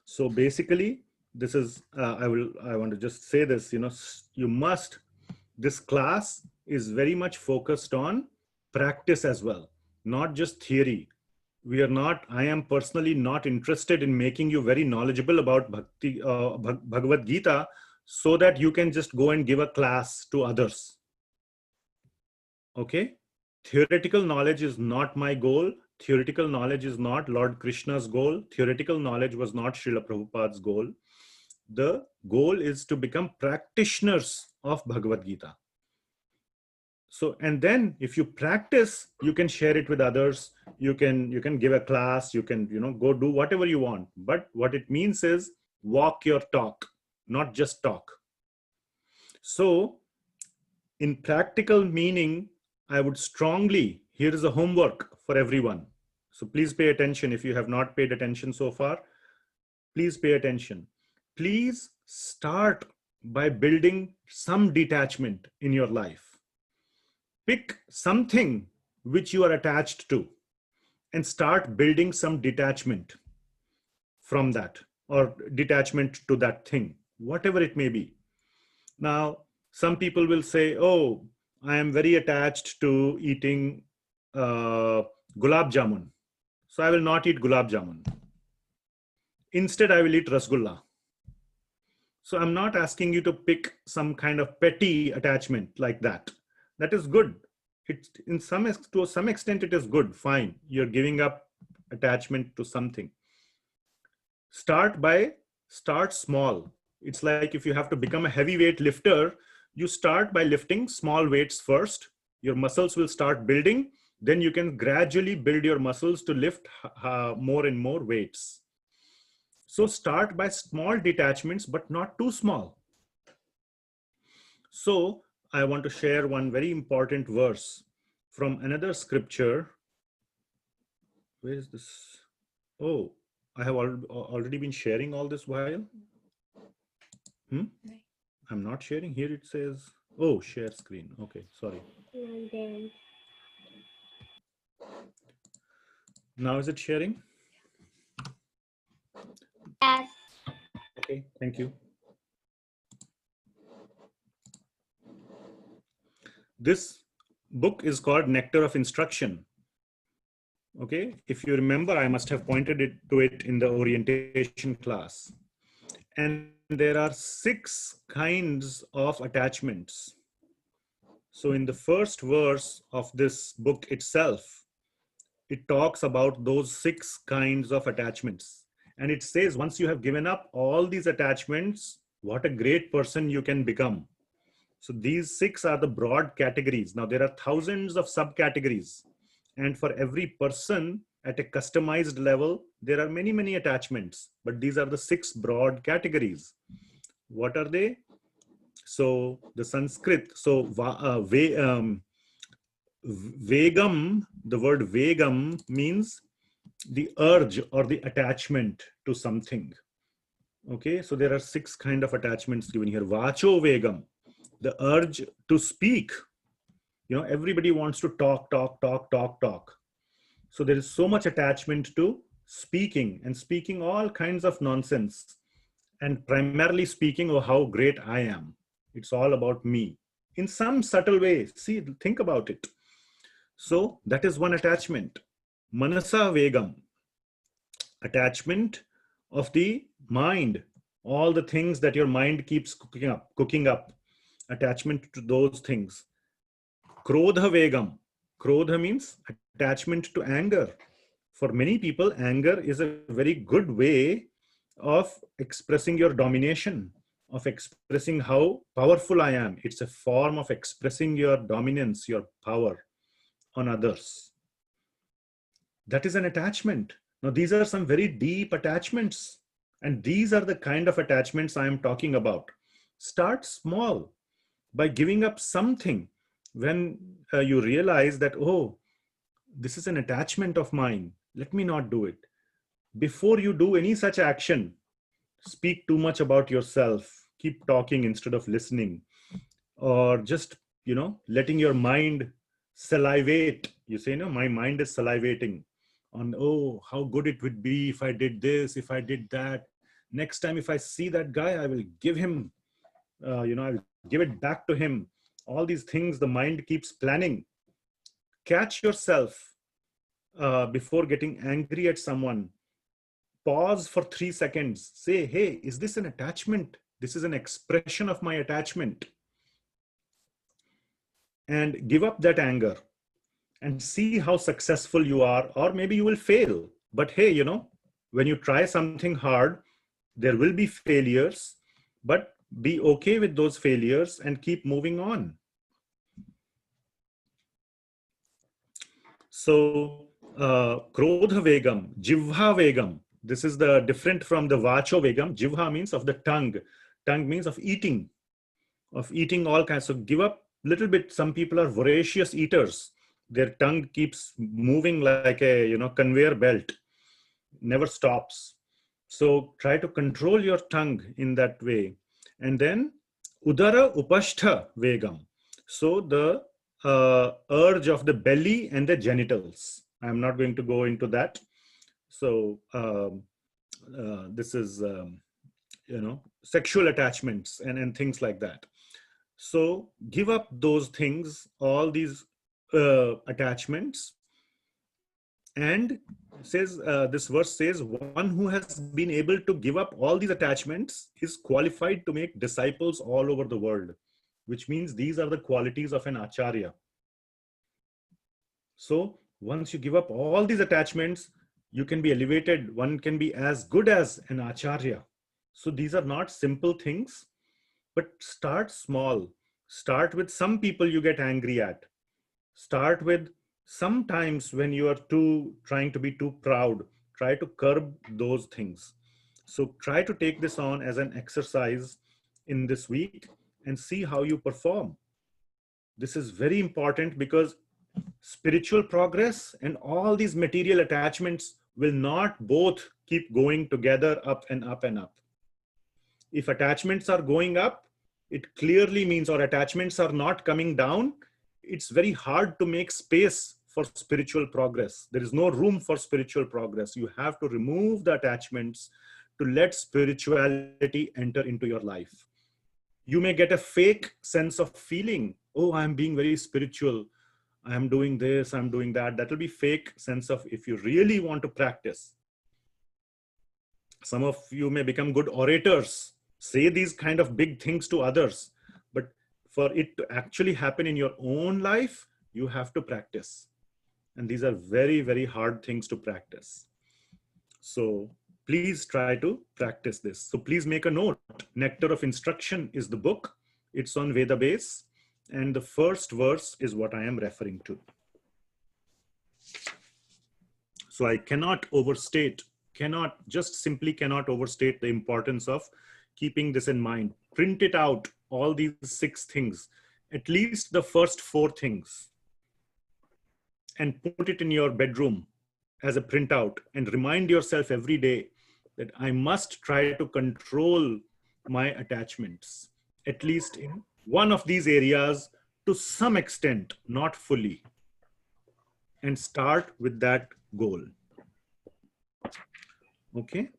So basically, this is, I want to just say this, this class is very much focused on practice as well, not just theory. I am personally not interested in making you very knowledgeable about Bhagavad Gita so that you can just go and give a class to others. Okay? Theoretical knowledge is not my goal. Theoretical knowledge is not Lord Krishna's goal. Theoretical knowledge was not Srila Prabhupada's goal. The goal is to become practitioners of Bhagavad Gita. So, and then if you practice, you can share it with others. You can give a class, you can, go do whatever you want. But what it means is walk your talk, not just talk. So in practical meaning, I would strongly, here is a homework for everyone. So please pay attention. If you have not paid attention so far, please pay attention. Please start by building some detachment in your life. Pick something which you are attached to and start building some detachment from that or detachment to that thing, whatever it may be. Now, some people will say, oh, I am very attached to eating gulab jamun. So I will not eat gulab jamun. Instead, I will eat rasgulla. So I'm not asking you to pick some kind of petty attachment like that. That is good. To some extent, it is good. Fine. You're giving up attachment to something. Start small. It's like if you have to become a heavyweight lifter, you start by lifting small weights first. Your muscles will start building. Then you can gradually build your muscles to lift more and more weights. So start by small detachments, but not too small. So I want to share one very important verse from another scripture. Where is this? Oh, I have already been sharing all this while. I'm not sharing. Here it says, oh, share screen. Okay, sorry. Now is it sharing? Yes. Okay, thank you. This book is called Nectar of Instruction. Okay, if you remember, I must have pointed to it in the orientation class. And there are 6 kinds of attachments. So in the first verse of this book itself, it talks about those 6 kinds of attachments. And it says, once you have given up all these attachments, what a great person you can become. So these 6 are the broad categories. Now there are thousands of subcategories. And for every person at a customized level, there are many, many attachments. But these are the 6 broad categories. What are they? So the Sanskrit, so Vegam, the word Vegam means the urge or the attachment to something. Okay, so there are 6 kind of attachments given here. Vacho Vegam, the urge to speak. Everybody wants to talk. So there is so much attachment to speaking and speaking all kinds of nonsense and primarily speaking of how great I am. It's all about me in some subtle way. See, think about it. So that is one attachment. Manasa Vegam, attachment of the mind, all the things that your mind keeps cooking up, attachment to those things. Krodha Vegam, Krodha means attachment to anger. For many people, anger is a very good way of expressing your domination, of expressing how powerful I am. It's a form of expressing your dominance, your power on others. That is an attachment. Now, these are some very deep attachments. And these are the kind of attachments I am talking about. Start small by giving up something. When you realize that, oh, this is an attachment of mine, let me not do it. Before you do any such action, speak too much about yourself, keep talking instead of listening, or just, letting your mind salivate. You say, no, my mind is salivating on, oh, how good it would be if I did this, if I did that. Next time, if I see that guy, I will give him, I will give it back to him. All these things the mind keeps planning. Catch yourself before getting angry at someone. Pause for 3 seconds. Say, hey, is this an attachment? This is an expression of my attachment. And give up that anger and see how successful you are, or maybe you will fail. But hey, when you try something hard, there will be failures, but be okay with those failures and keep moving on. So, Krodha Vegam, Jivha Vegam. This is the different from the Vacho Vegam. Jivha means of the tongue. Tongue means of eating all kinds. So give up little bit. Some people are voracious eaters. Their tongue keeps moving like a, conveyor belt, never stops. So try to control your tongue in that way. And then Udara Upashtha Vegam. So the urge of the belly and the genitals. I'm not going to go into that. So this is, sexual attachments and things like that. So give up those things, all these attachments. And says, this verse says, one who has been able to give up all these attachments is qualified to make disciples all over the world, which means these are the qualities of an acharya. So once you give up all these attachments, you can be elevated. One can be as good as an acharya. So these are not simple things, but start small. Start with some people you get angry at. Start with sometimes when you are trying to be too proud, try to curb those things. So try to take this on as an exercise in this week and see how you perform. This is very important because spiritual progress and all these material attachments will not both keep going together up and up and up. If attachments are going up, it clearly means, or attachments are not coming down, it's very hard to make space for spiritual progress. There is no room for spiritual progress. You have to remove the attachments to let spirituality enter into your life. You may get a fake sense of feeling, oh, I'm being very spiritual. I'm doing this, I'm doing that. That will be fake sense of, if you really want to practice. Some of you may become good orators, say these kind of big things to others, but for it to actually happen in your own life, you have to practice. And these are very, very hard things to practice. So please try to practice this. So please make a note. Nectar of Instruction is the book. It's on Veda base. And the first verse is what I am referring to. So I cannot overstate, simply cannot overstate the importance of keeping this in mind. Print it out, all these 6 things, at least the first 4 things, and put it in your bedroom as a printout and remind yourself every day that I must try to control my attachments, at least in one of these areas to some extent, not fully, and start with that goal. Okay.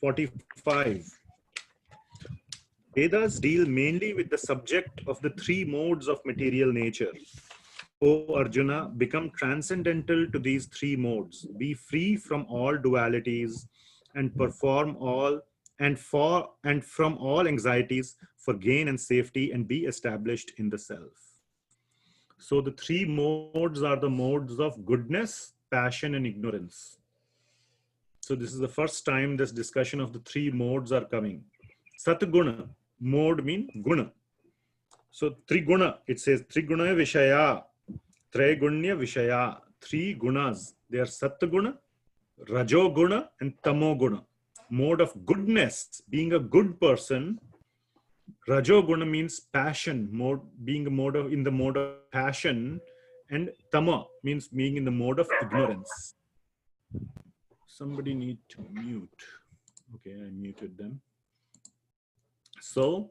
45. Vedas deal mainly with the subject of the 3 modes of material nature. O Arjuna, become transcendental to these 3 modes. Be free from all dualities and perform all and from all anxieties for gain and safety, and be established in the self. So the 3 modes are the modes of goodness, passion, and ignorance. So this is the first time this discussion of the 3 modes are coming. Satguna, mode mean guna. So Triguna, it says Triguna Vishaya, Traigunya Vishaya, 3 gunas. They are Satguna, Rajoguna and Tamoguna. Mode of goodness, being a good person. Rajoguna means passion, being a mode of, in the mode of passion, and Tama means being in the mode of ignorance. Somebody need to mute. Okay, I muted them. So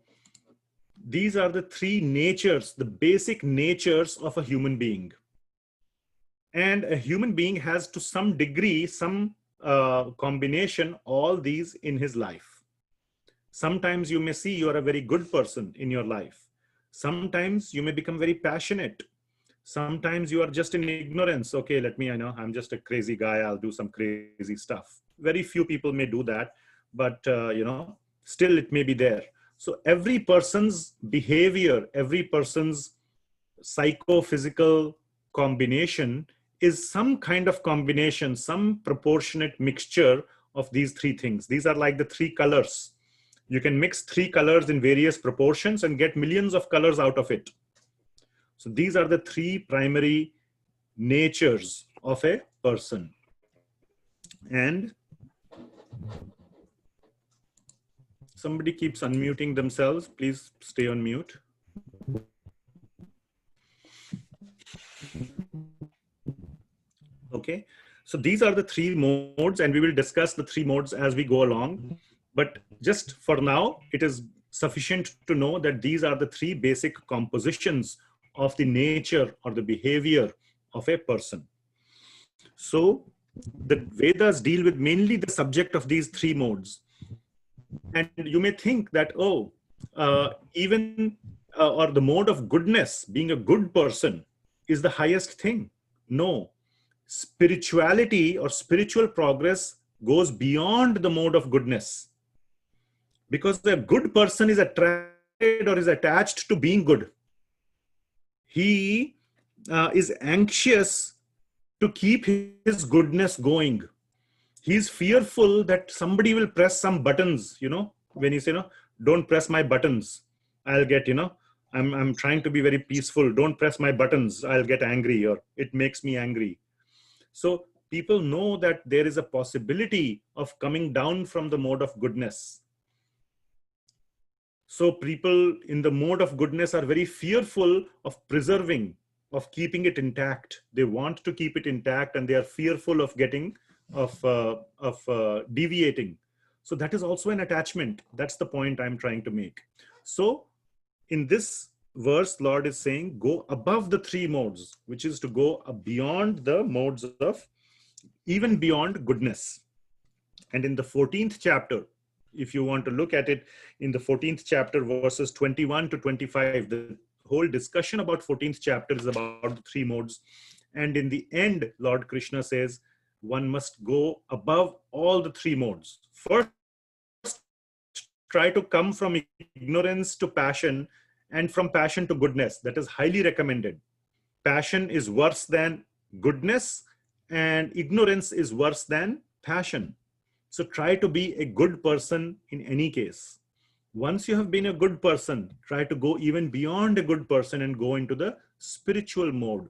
these are the three natures, the basic natures of a human being. And a human being has, to some degree, some combination, all these in his life. Sometimes you may see you are a very good person in your life. Sometimes you may become very passionate. Sometimes you are just in ignorance. Okay, I know I'm just a crazy guy. I'll do some crazy stuff. Very few people may do that, but still it may be there. So every person's behavior, every person's psychophysical combination is some kind of combination, some proportionate mixture of these three things. These are like the three colors. You can mix three colors in various proportions and get millions of colors out of it. So these are the three primary natures of a person. And somebody keeps unmuting themselves. Please stay on mute. Okay, so these are the three modes, and we will discuss the three modes as we go along. But just for now, it is sufficient to know that these are the three basic compositions of the nature or the behavior of a person. So the Vedas deal with mainly the subject of these three modes. And you may think that, or the mode of goodness, being a good person, is the highest thing. No. Spirituality or spiritual progress goes beyond the mode of goodness, because a good person is attracted or is attached to being good. He is anxious to keep his goodness going. He's fearful that somebody will press some buttons, when you say, don't press my buttons, I'll get, I'm trying to be very peaceful. Don't press my buttons, I'll get angry, or it makes me angry. So people know that there is a possibility of coming down from the mode of goodness. So people in the mode of goodness are very fearful of preserving, of keeping it intact. They want to keep it intact, and they are fearful of deviating. So that is also an attachment. That's the point I'm trying to make. So in this verse, Lord is saying, go above the three modes, which is to go beyond the modes of, even beyond goodness. And in the 14th chapter, if you want to look at it, in the 14th chapter, verses 21 to 25, the whole discussion about 14th chapter is about the three modes. And in the end, Lord Krishna says, one must go above all the three modes. First, try to come from ignorance to passion, and from passion to goodness. That is highly recommended. Passion is worse than goodness, and ignorance is worse than passion. So try to be a good person in any case. Once you have been a good person, try to go even beyond a good person and go into the spiritual mode.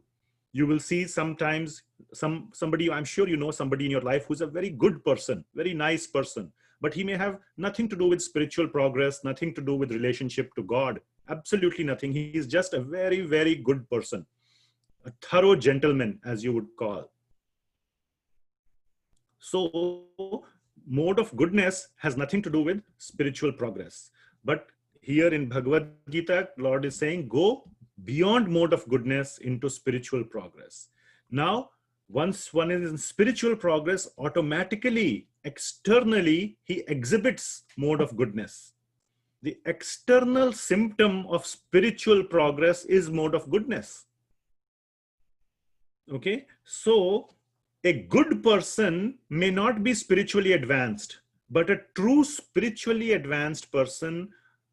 You will see sometimes somebody, I'm sure you know somebody in your life who's a very good person, very nice person, but he may have nothing to do with spiritual progress, nothing to do with relationship to God, absolutely nothing. He is just a very, very good person, a thorough gentleman, as you would call. So mode of goodness has nothing to do with spiritual progress. But here in Bhagavad Gita, Lord is saying, go beyond mode of goodness into spiritual progress. Now, once one is in spiritual progress, automatically, externally, he exhibits mode of goodness. The external symptom of spiritual progress is mode of goodness. Okay, so a good person may not be spiritually advanced, but a true spiritually advanced person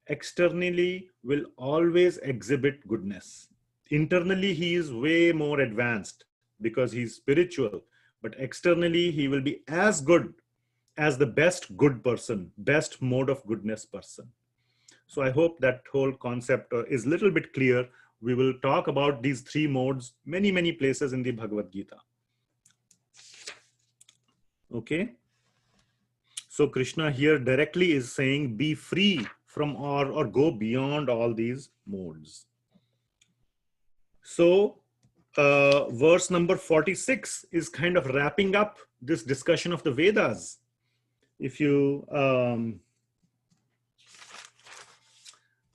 externally will always exhibit goodness. Internally, he is way more advanced because he's spiritual, but externally, he will be as good as the best good person, best mode of goodness person. So I hope that whole concept is a little bit clear. We will talk about these three modes many, many places in the Bhagavad Gita. Okay. So Krishna here directly is saying, be free from or go beyond all these modes. So verse number 46 is kind of wrapping up this discussion of the Vedas. If you,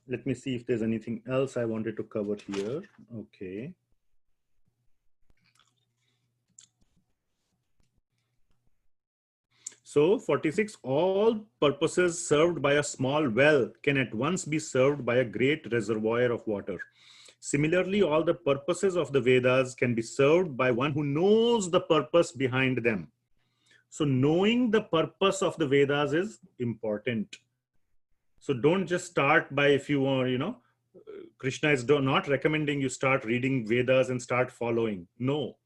let me see if there's anything else I wanted to cover here. Okay. So 46, all purposes served by a small well can at once be served by a great reservoir of water. Similarly, all the purposes of the Vedas can be served by one who knows the purpose behind them. So knowing the purpose of the Vedas is important. So don't just start by, if you want, Krishna is not recommending you start reading Vedas and start following. No.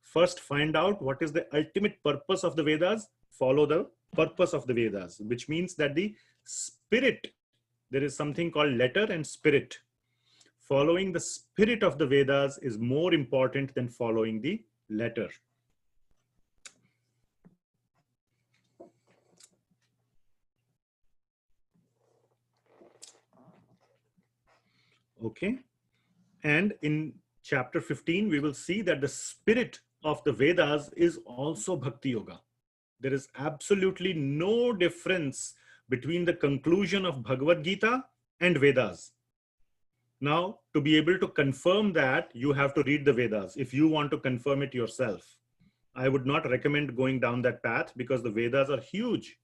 First, find out what is the ultimate purpose of the Vedas. Follow the purpose of the Vedas, which means that the spirit, there is something called letter and spirit. Following the spirit of the Vedas is more important than following the letter. Okay. And in chapter 15, we will see that the spirit of the Vedas is also Bhakti Yoga. There is absolutely no difference between the conclusion of Bhagavad Gita and Vedas. Now, to be able to confirm that, you have to read the Vedas if you want to confirm it yourself. I would not recommend going down that path because the Vedas are huge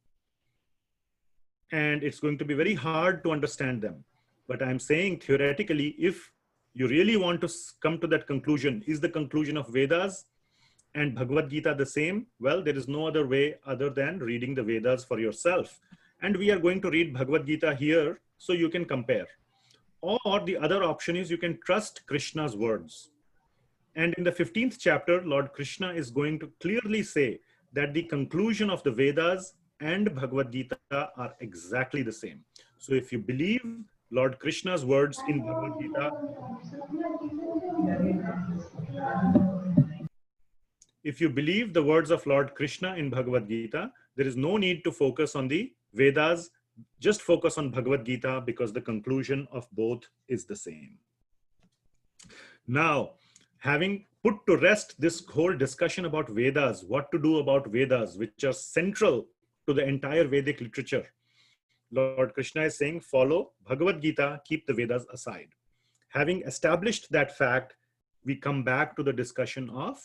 and it's going to be very hard to understand them. But I'm saying theoretically, if you really want to come to that conclusion, is the conclusion of Vedas and Bhagavad Gita the same? Well, there is no other way other than reading the Vedas for yourself. And we are going to read Bhagavad Gita here so you can compare. Or the other option is you can trust Krishna's words. And in the 15th chapter, Lord Krishna is going to clearly say that the conclusion of the Vedas and Bhagavad Gita are exactly the same. So if you believe Lord Krishna's words in Bhagavad Gita, if you believe the words of Lord Krishna in Bhagavad Gita, there is no need to focus on the Vedas. Just focus on Bhagavad Gita because the conclusion of both is the same. Now, having put to rest this whole discussion about Vedas, what to do about Vedas, which are central to the entire Vedic literature, Lord Krishna is saying, follow Bhagavad Gita, keep the Vedas aside. Having established that fact, we come back to the discussion of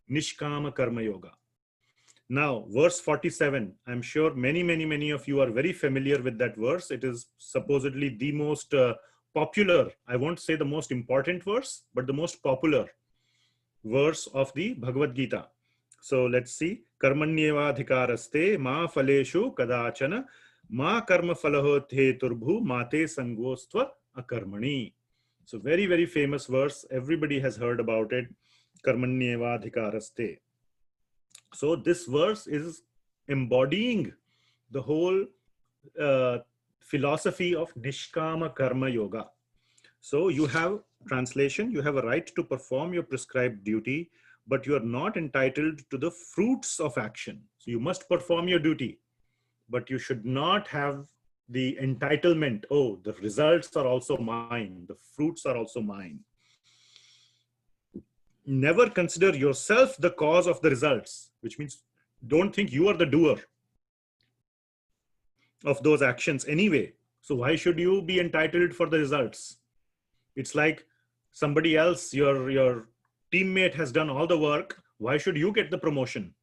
Nishkama Karma Yoga. Now, verse 47, I'm sure many of you are very familiar with that verse. It is supposedly the most popular, I won't say the most important verse, but the most popular verse of the Bhagavad Gita. So let's see. Karmanyevadhikaraste ma phaleshu kadachana ma karma phalaho the turbhu mate sangostva akarmani. So very famous verse. Everybody has heard about it. Karmanyevadhikaraste. So this verse is embodying the whole philosophy of Nishkama Karma Yoga. So you have translation, you have a right to perform your prescribed duty, but you are not entitled to the fruits of action. So you must perform your duty, but you should not have the entitlement. Oh, the results are also mine. The fruits are also mine. Never consider yourself the cause of the results, which means don't think you are the doer of those actions anyway. So why should you be entitled for the results? It's like somebody else, your teammate has done all the work. Why should you get the promotion?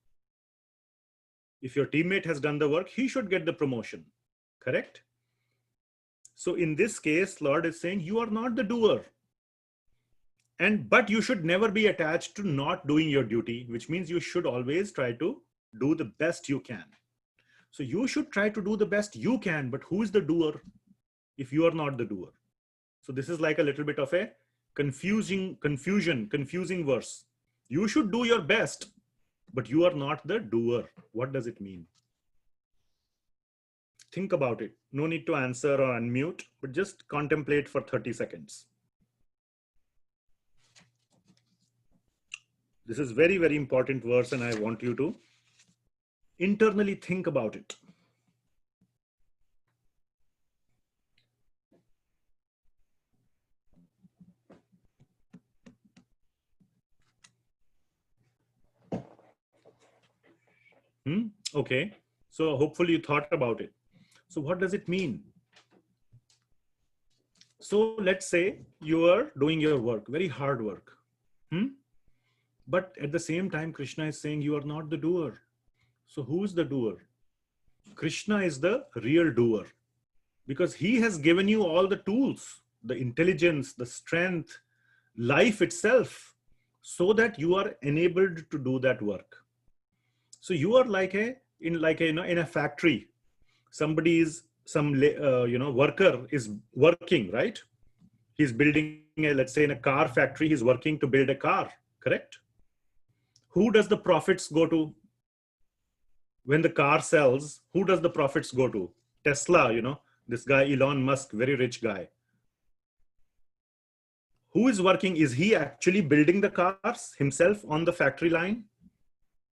If your teammate has done the work, he should get the promotion. Correct? So in this case, Lord is saying you are not the doer. But you should never be attached to not doing your duty, which means you should always try to do the best you can. So you should try to do the best you can, but who is the doer if you are not the doer? So this is like a little bit of a confusing verse. You should do your best, but you are not the doer. What does it mean? Think about it. No need to answer or unmute, but just contemplate for 30 seconds. This is very important verse, and I want you to Internally think about it. Okay. So hopefully you thought about it. So what does it mean? So let's say you are doing your work, very hard work. But at the same time, Krishna is saying you are not the doer. So who is the doer? Krishna is the real doer, because he has given you all the tools, the intelligence, the strength, life itself, so that you are enabled to do that work. So you are like in a factory. Somebody is worker is working, right? He's building let's say in a car factory, he's working to build a car, correct? Who does the profits go to? When the car sells, who does the profits go to? Tesla, this guy Elon Musk, very rich guy. Who is working? Is he actually building the cars himself on the factory line?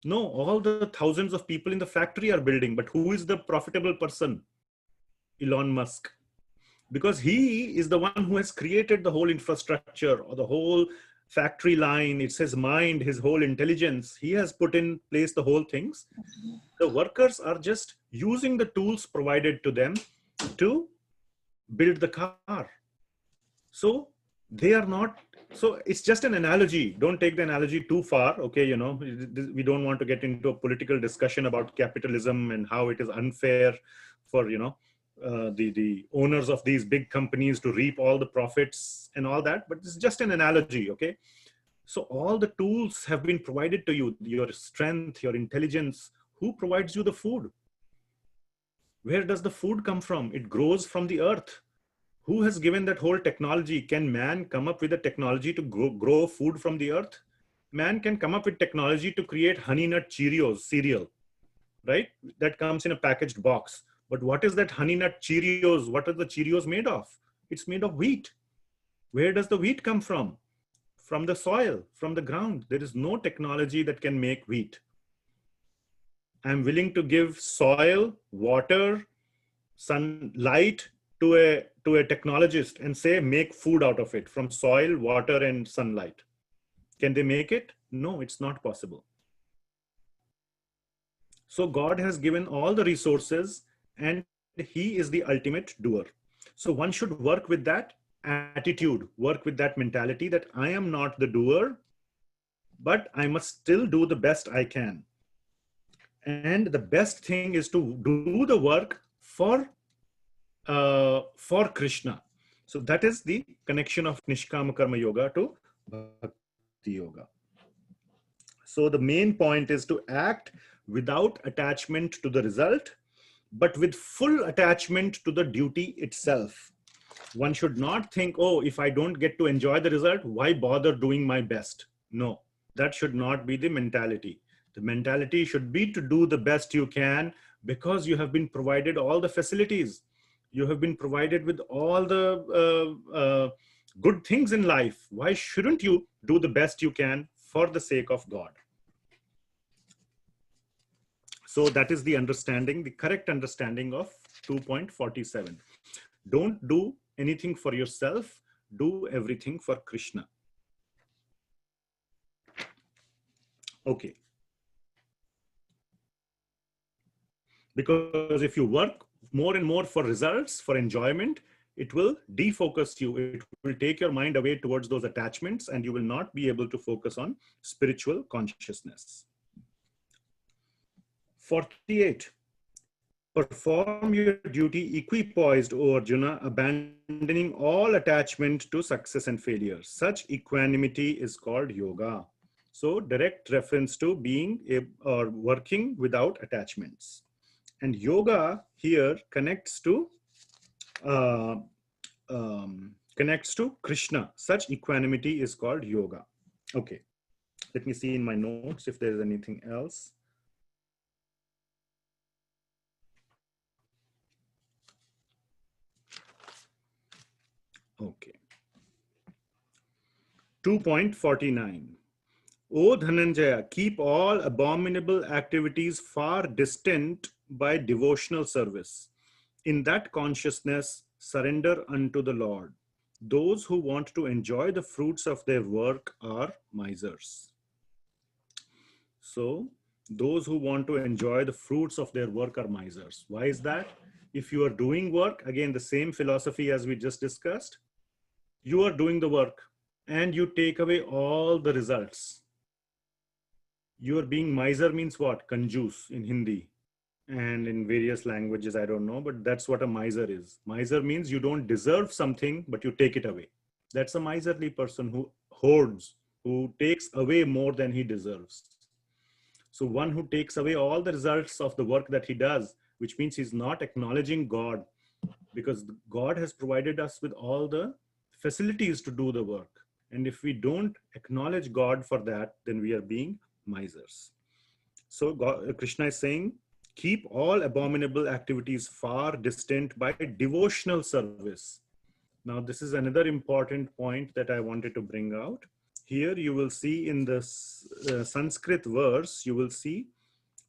No, all the thousands of people in the factory are building, but who is the profitable person? Elon Musk. Because he is the one who has created the whole infrastructure or the whole factory line. It's his mind, his whole intelligence. He has put in place the whole things. The workers are just using the tools provided to them to build the car. So they are not, so it's just an analogy. Don't take the analogy too far. Okay, we don't want to get into a political discussion about capitalism and how it is unfair for the owners of these big companies to reap all the profits and all that, but it's just an analogy. Okay, so all the tools have been provided to you, your strength, your intelligence. Who provides you the food? Where does the food come from? It grows from the earth. Who has given that whole technology? Can man come up with a technology to grow food from the earth? Man can come up with technology to create honey nut Cheerios cereal, right? That comes in a packaged box. But what is that honey nut Cheerios? What are the Cheerios made of? It's made of wheat. Where does the wheat come from? From the soil, from the ground. There is no technology that can make wheat. I'm willing to give soil, water, sunlight to a technologist and say, make food out of it from soil, water, and sunlight. Can they make it? No, it's not possible. So God has given all the resources and he is the ultimate doer. So one should work with that attitude, work with that mentality that I am not the doer, but I must still do the best I can. And the best thing is to do the work for Krishna. So that is the connection of Nishkama Karma Yoga to Bhakti Yoga. So the main point is to act without attachment to the result, but with full attachment to the duty itself. One should not think, oh, if I don't get to enjoy the result, why bother doing my best? No, that should not be the mentality. The mentality should be to do the best you can because you have been provided all the facilities. You have been provided with all the good things in life. Why shouldn't you do the best you can for the sake of God? So that is the understanding, the correct understanding of 2.47. Don't do anything for yourself, do everything for Krishna. Okay. Because if you work more and more for results, for enjoyment, it will defocus you. It will take your mind away towards those attachments and you will not be able to focus on spiritual consciousness. 48. Perform your duty equipoised, O Arjuna, abandoning all attachment to success and failure. Such equanimity is called yoga. So direct reference to being or working without attachments. And yoga here connects to Krishna. Such equanimity is called yoga. Okay, let me see in my notes if there is anything else. Okay. 2.49. O Dhananjaya, keep all abominable activities far distant by devotional service. In that consciousness, surrender unto the Lord. Those who want to enjoy the fruits of their work are misers. So, those who want to enjoy the fruits of their work are misers. Why is that? If you are doing work, again, the same philosophy as we just discussed, you are doing the work and you take away all the results. You are being miser means what? Kanjus in Hindi and in various languages, I don't know, but that's what a miser is. Miser means you don't deserve something, but you take it away. That's a miserly person who hoards, who takes away more than he deserves. So one who takes away all the results of the work that he does, which means he's not acknowledging God, because God has provided us with all the facilities to do the work. And if we don't acknowledge God for that, then we are being misers. So God, Krishna is saying, keep all abominable activities far distant by devotional service. Now, this is another important point that I wanted to bring out. Here you will see in the Sanskrit verse, you will see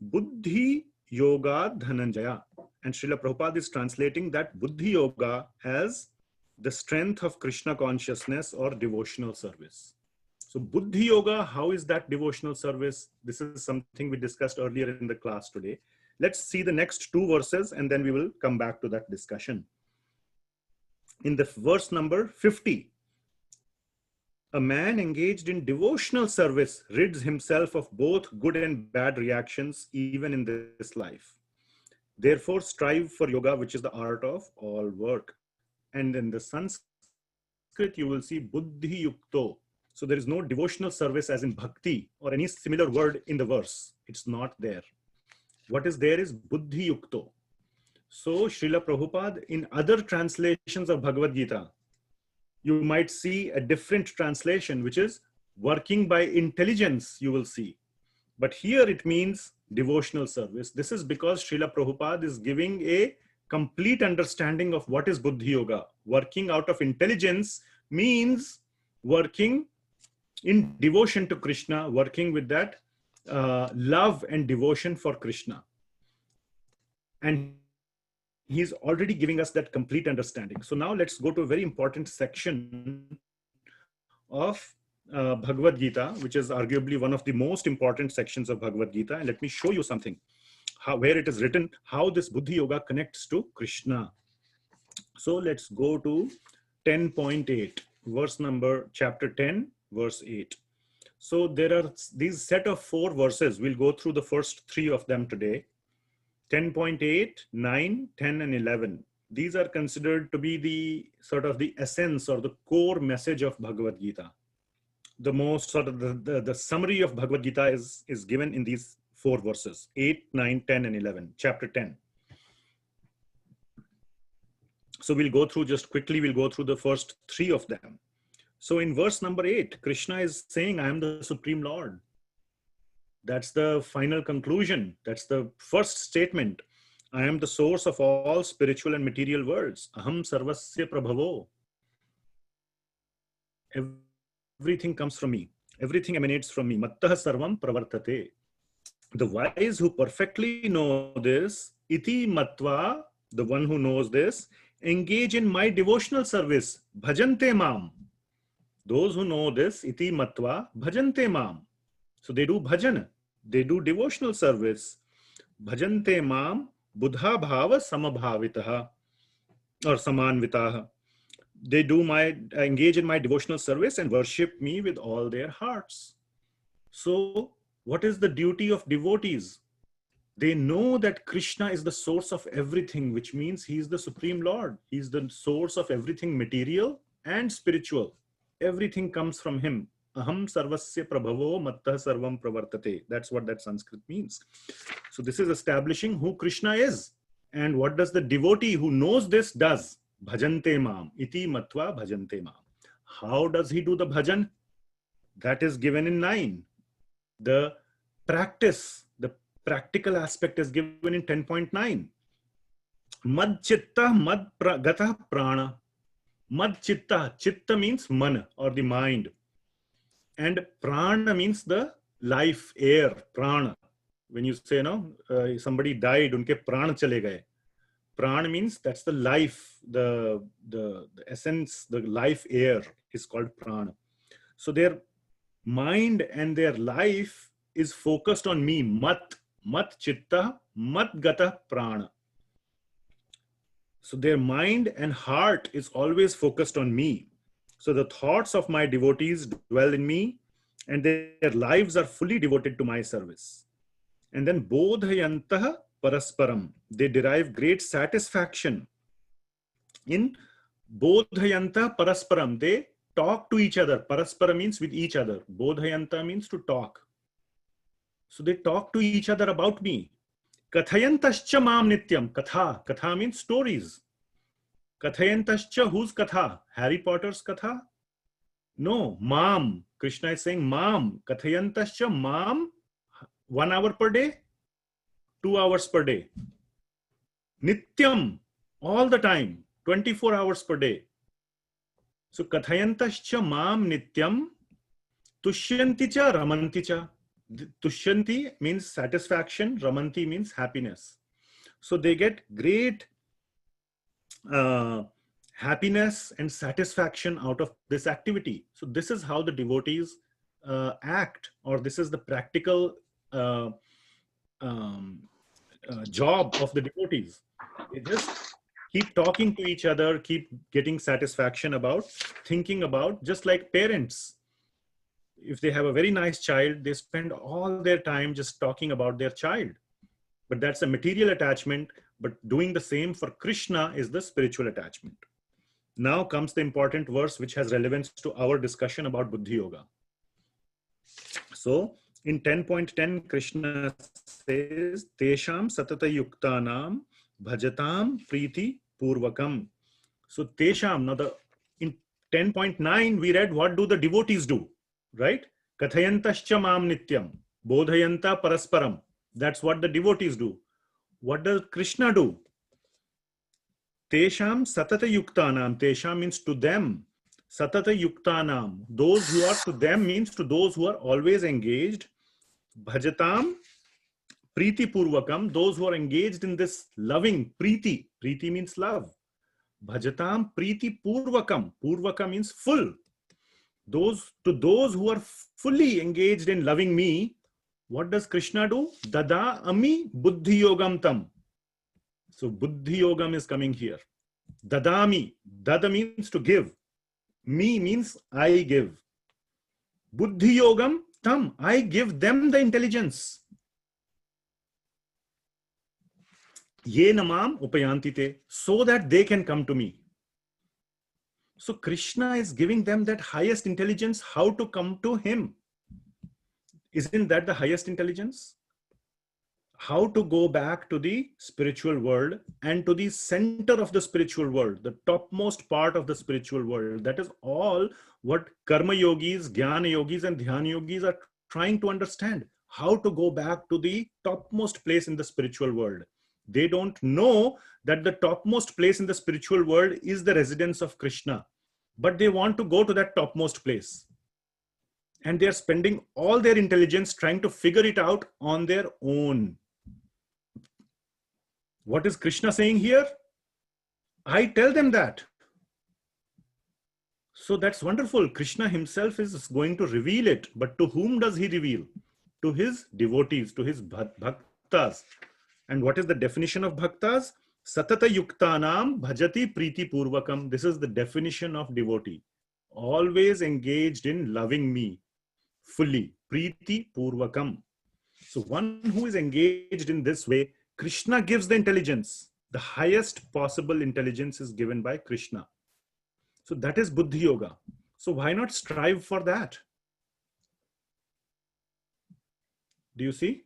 Buddhi Yoga Dhananjaya. And Srila Prabhupada is translating that Buddhi Yoga as the strength of Krishna consciousness or devotional service. So Buddhi Yoga, how is that devotional service? This is something we discussed earlier in the class today. Let's see the next two verses and then we will come back to that discussion. In the verse number 50, a man engaged in devotional service rids himself of both good and bad reactions even in this life. Therefore, strive for yoga, which is the art of all work. And in the Sanskrit, you will see Buddhi Yukto. So there is no devotional service as in bhakti or any similar word in the verse. It's not there. What is there is Buddhi Yukto. So Srila Prabhupada, in other translations of Bhagavad Gita, you might see a different translation, which is working by intelligence, you will see. But here it means devotional service. This is because Srila Prabhupada is giving a complete understanding of what is Buddhi Yoga. Working out of intelligence means working in devotion to Krishna, working with that love and devotion for Krishna. And he's already giving us that complete understanding. So now let's go to a very important section of Bhagavad Gita, which is arguably one of the most important sections of Bhagavad Gita. And let me show you something, where it is written, how this Buddhi Yoga connects to Krishna. So let's go to 10.8, verse number, chapter 10, verse 8. So there are these set of 4 verses. We'll go through the first 3 of them today. 10.8, 9, 10, and 11. These are considered to be the sort of the essence or the core message of Bhagavad Gita. The most sort of the summary of Bhagavad Gita is given in these 4 verses, 8, 9, 10, and 11, chapter 10. So we'll go through just quickly, we'll go through the first 3 of them. So in verse number 8, Krishna is saying, I am the Supreme Lord. That's the final conclusion. That's the first statement. I am the source of all spiritual and material worlds. Aham sarvasya prabhavo. Everything comes from me. Everything emanates from me. Mattah sarvam pravartate. The wise who perfectly know this, iti matva, the one who knows this, engage in my devotional service. Bhajante mam. Those who know this, iti matva, bhajante mam. So they do bhajan. They do devotional service. Bhajante mam buddha bhava samabhavitaha or samanvitaha. They engage in my devotional service and worship me with all their hearts. So what is the duty of devotees? They know that Krishna is the source of everything, which means he is the Supreme Lord. He is the source of everything material and spiritual. Everything comes from him. Aham sarvasya prabhavo mattah sarvam pravartate. That's what that Sanskrit means. So this is establishing who Krishna is. And what does the devotee who knows this does? Bhajante mam. Iti matva bhajante mam. How does he do the bhajan? That is given in 9. The practice, the practical aspect is given in 10.9. Mad chitta mad gata prana. Mad chitta. Chitta means man or the mind. And prana means the life, air, prana. When you say, no, somebody died, unke pran chale gaye. Pran means that's the life, the essence, the life air is called prana. So their mind and their life is focused on me. Mat chitta, mat gata prana. So their mind and heart is always focused on me. So the thoughts of my devotees dwell in me, and their lives are fully devoted to my service. And then bodhayantaha parasparam. They derive great satisfaction in bodhayanta parasparam. They talk to each other. Paraspara means with each other. Bodhayanta means to talk. So they talk to each other about me. Kathayantascha mam nityam. Katha. Katha means stories. Kathayantascha, whose katha? Harry Potter's katha? No, mam. Krishna is saying mam. Kathayantascha mam. 1 hour per day, 2 hours per day. Nityam, all the time, 24 hours per day. So kathayantascha mam nityam, tushyanti cha ramanti cha. Tushyanti means satisfaction, ramanti means happiness. So they get great happiness and satisfaction out of this activity. So this is how the devotees act, or this is the practical job of the devotees. They just keep talking to each other, keep getting satisfaction about, thinking about, just like parents. If they have a very nice child, they spend all their time just talking about their child. But that's a material attachment, but doing the same for Krishna is the spiritual attachment. Now comes the important verse which has relevance to our discussion about Buddhi Yoga. So in 10.10, Krishna says, Tesham satata yuktanam bhajatam priti purvakam. So Tesham, now in 10.9, we read, what do the devotees do? Right? Kathayantascha mam nityam, bodhayanta parasparam. That's what the devotees do. What does Krishna do? Tesham satata yuktanam. Tesham means to them. Satata yuktanam. Those who are to them means to those who are always engaged. Bhajatam priti purvakam. Those who are engaged in this loving priti. Priti means love. Bhajatam priti purvakam. Purvaka means full. Those who are fully engaged in loving me, what does Krishna do? Dada ami buddhi yogam tam. So buddhi yogam is coming here. Dadami. Dada means to give. Me means I give. Buddhi yogam tam. I give them the intelligence. Ye namam upayantite. So that they can come to me. So Krishna is giving them that highest intelligence, how to come to him. Isn't that the highest intelligence? How to go back to the spiritual world and to the center of the spiritual world, the topmost part of the spiritual world. That is all what karma yogis, jnana yogis and dhyana yogis are trying to understand. How to go back to the topmost place in the spiritual world. They don't know that the topmost place in the spiritual world is the residence of Krishna, but they want to go to that topmost place. And they are spending all their intelligence trying to figure it out on their own. What is Krishna saying here? I tell them that. So that's wonderful. Krishna himself is going to reveal it. But to whom does he reveal? To his devotees, to his bhaktas. And what is the definition of bhaktas? Satata yuktanam bhajati priti purvakam. This is the definition of devotee. Always engaged in loving me fully. Priti purvakam. So one who is engaged in this way, Krishna gives the intelligence. The highest possible intelligence is given by Krishna. So that is Buddhi Yoga. So why not strive for that? Do you see?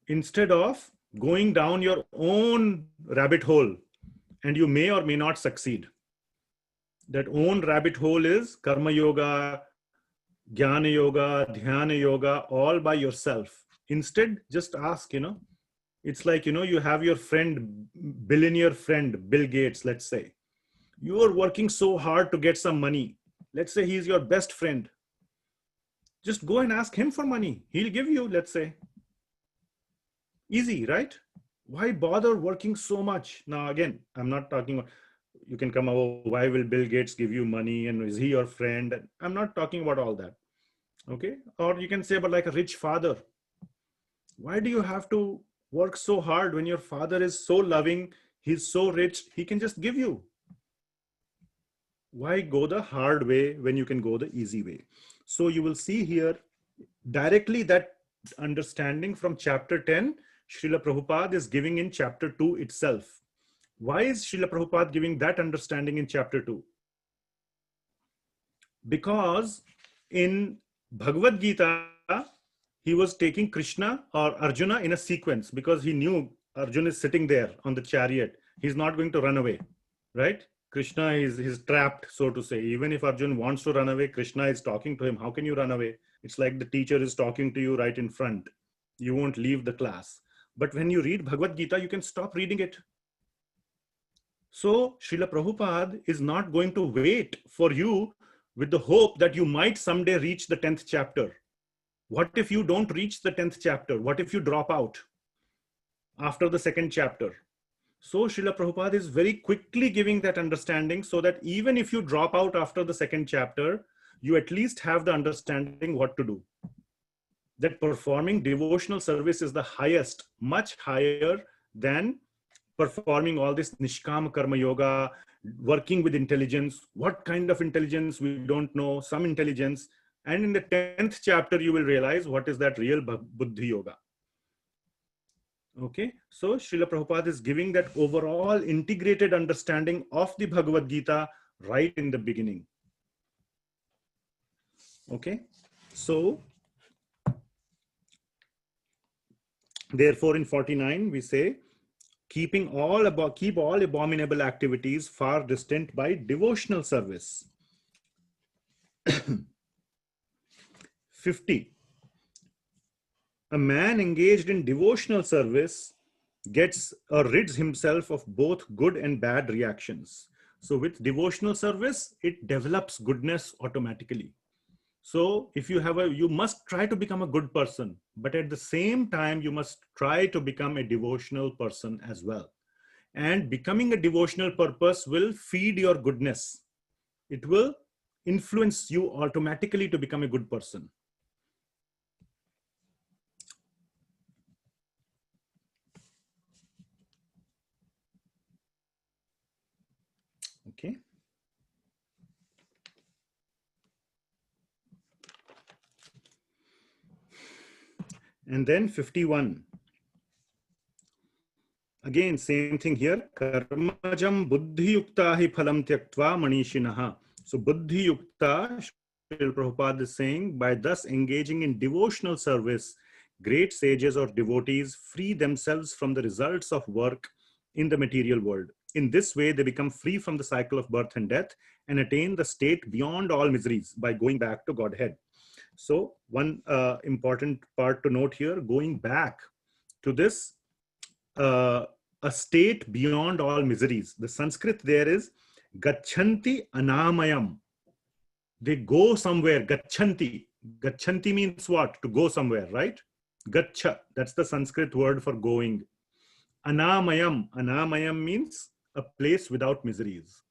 Instead of going down your own rabbit hole, and you may or may not succeed. That own rabbit hole is Karma Yoga, Jnana Yoga, Dhyana Yoga, all by yourself. Instead, just ask, it's like, you have your friend, billionaire friend, Bill Gates, let's say. You are working so hard to get some money. Let's say he's your best friend. Just go and ask him for money. He'll give you, let's say. Easy, right? Why bother working so much? Now, again, I'm not talking about, you can come over, why will Bill Gates give you money and is he your friend? I'm not talking about all that. Okay. Or you can say about like a rich father. Why do you have to work so hard when your father is so loving? He's so rich. He can just give you. Why go the hard way when you can go the easy way? So you will see here directly that understanding from chapter 10, Srila Prabhupada is giving in chapter 2 itself. Why is Srila Prabhupada giving that understanding in chapter 2? Because in Bhagavad Gita, he was taking Krishna or Arjuna in a sequence because he knew Arjuna is sitting there on the chariot. He's not going to run away, right? Krishna is trapped, so to say. Even if Arjuna wants to run away, Krishna is talking to him. How can you run away? It's like the teacher is talking to you right in front. You won't leave the class. But when you read Bhagavad Gita, you can stop reading it. So Srila Prabhupada is not going to wait for you with the hope that you might someday reach the 10th chapter. What if you don't reach the 10th chapter? What if you drop out after the 2nd chapter? So Srila Prabhupada is very quickly giving that understanding so that even if you drop out after the 2nd chapter, you at least have the understanding what to do. That performing devotional service is the highest, much higher than performing all this Nishkama Karma Yoga, working with intelligence. What kind of intelligence? We don't know, some intelligence. And in the 10th chapter, you will realize what is that real Buddhi Yoga. Okay, so Srila Prabhupada is giving that overall integrated understanding of the Bhagavad Gita right in the beginning. Okay, so therefore in 49 we say, keep all abominable activities far distant by devotional service. 50. A man engaged in devotional service gets or rids himself of both good and bad reactions. So with devotional service, it develops goodness automatically. So if you you must try to become a good person, but at the same time, you must try to become a devotional person as well. And becoming a devotional purpose will feed your goodness. It will influence you automatically to become a good person. Okay. And then 51. Again, same thing here. Karmajam buddhi yukta hi phalam tyaktva manishinaha. So buddhi yukta, Srila Prabhupada is saying, by thus engaging in devotional service, great sages or devotees free themselves from the results of work in the material world. In this way, they become free from the cycle of birth and death and attain the state beyond all miseries by going back to Godhead. So one important part to note here, going back to this, a state beyond all miseries. The Sanskrit there is gachanti anamayam. They go somewhere, gachanti. Gachanti means what? To go somewhere, right? Gacha, that's the Sanskrit word for going. Anamayam, anamayam means a place without miseries.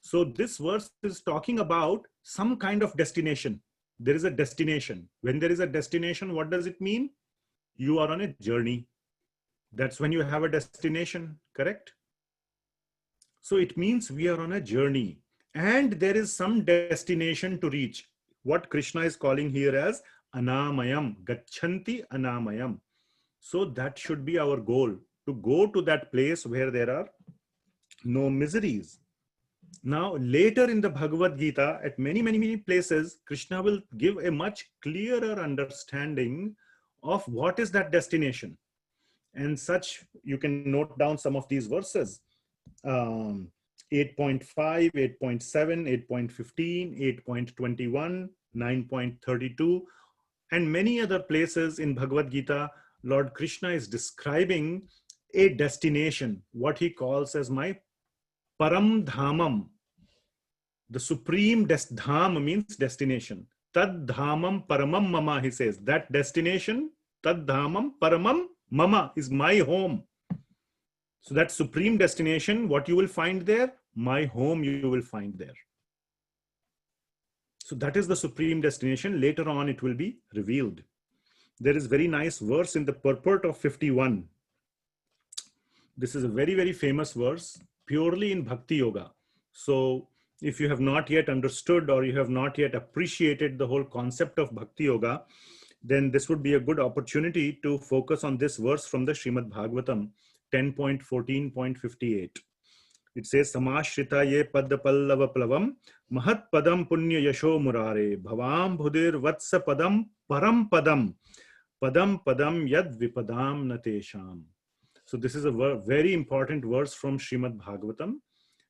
So this verse is talking about some kind of destination. There is a destination. When there is a destination, what does it mean? You are on a journey. That's when you have a destination, correct? So it means we are on a journey and there is some destination to reach. What Krishna is calling here as anamayam, gachanti anamayam. So that should be our goal, to go to that place where there are no miseries. Now, later in the Bhagavad Gita, at many places, Krishna will give a much clearer understanding of what is that destination. And such, you can note down some of these verses. 8.5, 8.7, 8.15, 8.21, 9.32, and many other places in Bhagavad Gita, Lord Krishna is describing a destination, what he calls as my Param Dhamam. The supreme dham means destination. Tad dhamam paramam mama, he says. That destination, tad dhamam paramam mama, is my home. So that supreme destination, what you will find there, my home you will find there. So that is the supreme destination. Later on, it will be revealed. There is very nice verse in the purport of 51. This is a very, very famous verse, purely in Bhakti Yoga. So if you have not yet understood or you have not yet appreciated the whole concept of Bhakti Yoga, then this would be a good opportunity to focus on this verse from the Srimad Bhagavatam 10.14.58. It says, Samashrita ye padda pallava plavam mahat padam punya yasho murare bhavam bhudir vatsa padam param padam padam padam yad vipadam natesham. So this is a very important verse from Srimad Bhagavatam,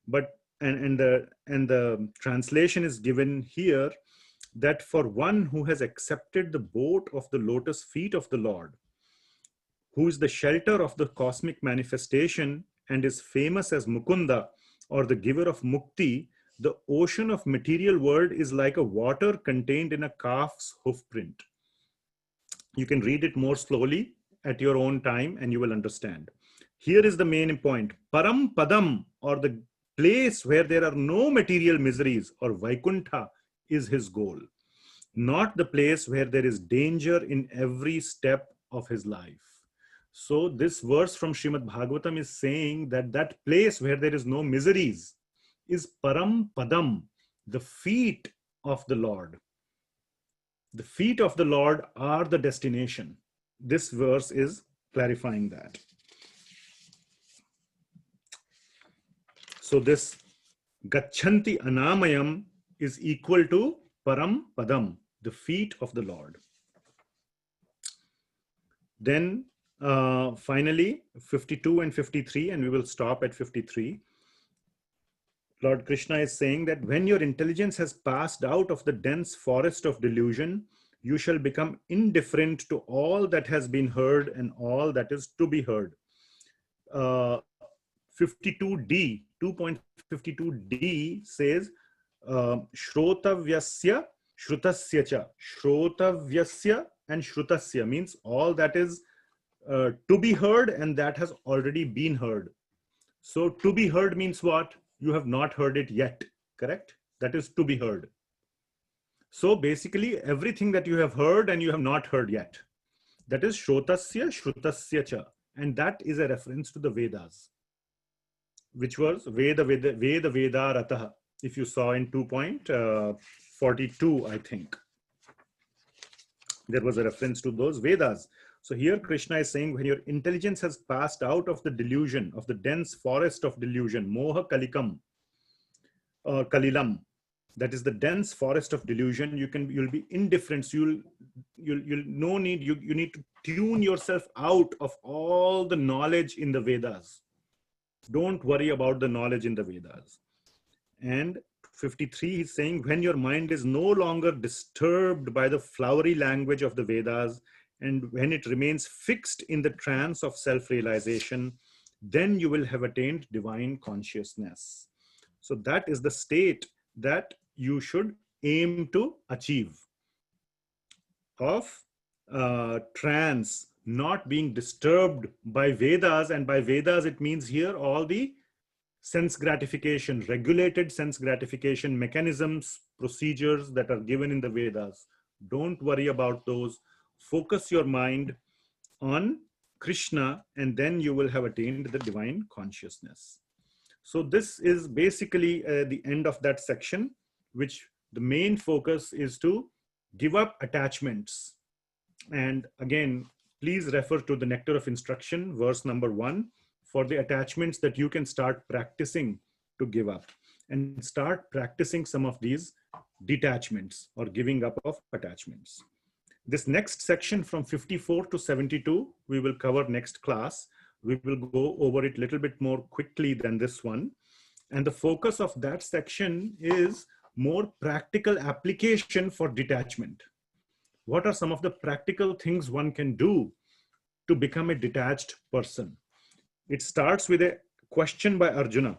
but and the translation is given here that for one who has accepted the boat of the lotus feet of the Lord, who is the shelter of the cosmic manifestation and is famous as Mukunda, or the giver of Mukti, the ocean of material world is like a water contained in a calf's hoof print. You can read it more slowly at your own time and you will understand. Here is the main point. Param Padam, or the place where there are no material miseries, or Vaikuntha, is his goal. Not the place where there is danger in every step of his life. So this verse from Srimad Bhagavatam is saying that that place where there is no miseries is Param Padam, the feet of the Lord. The feet of the Lord are the destination. This verse is clarifying that. So this Gachanti Anamayam is equal to Param Padam, the feet of the Lord. Then finally 52 and 53, and we will stop at 53. Lord Krishna is saying that when your intelligence has passed out of the dense forest of delusion, you shall become indifferent to all that has been heard and all that is to be heard. 52D, 2.52D says, Shrotavyasya, Shrutasya cha. Shrotavyasya and Shrutasya means all that is to be heard and that has already been heard. So to be heard means what? You have not heard it yet, correct? That is to be heard. So basically everything that you have heard and you have not heard yet, that is Shrotasya, Shrutasya cha. And that is a reference to the Vedas, which was Veda Rataha, if you saw in 2.42, I think. There was a reference to those Vedas. So here Krishna is saying when your intelligence has passed out of the delusion, of the dense forest of delusion, Moha Kalikam or Kalilam, that is the dense forest of delusion, you'll be indifferent. So you need to tune yourself out of all the knowledge in the Vedas. Don't worry about the knowledge in the Vedas. And 53 is saying when your mind is no longer disturbed by the flowery language of the Vedas, and when it remains fixed in the trance of self-realization, then you will have attained divine consciousness. So that is the state that you should aim to achieve, of trance, not being disturbed by Vedas. And by Vedas, it means here all the sense gratification, regulated sense gratification mechanisms, procedures that are given in the Vedas. Don't worry about those. Focus your mind on Krishna, and then you will have attained the divine consciousness. So this is basically the end of that section, which the main focus is to give up attachments. And again, please refer to the Nectar of Instruction, verse number 1, for the attachments that you can start practicing to give up, and start practicing some of these detachments or giving up of attachments. This next section from 54 to 72, we will cover next class. We will go over it a little bit more quickly than this one. And the focus of that section is more practical application for detachment. What are some of the practical things one can do to become a detached person? It starts with a question by Arjuna.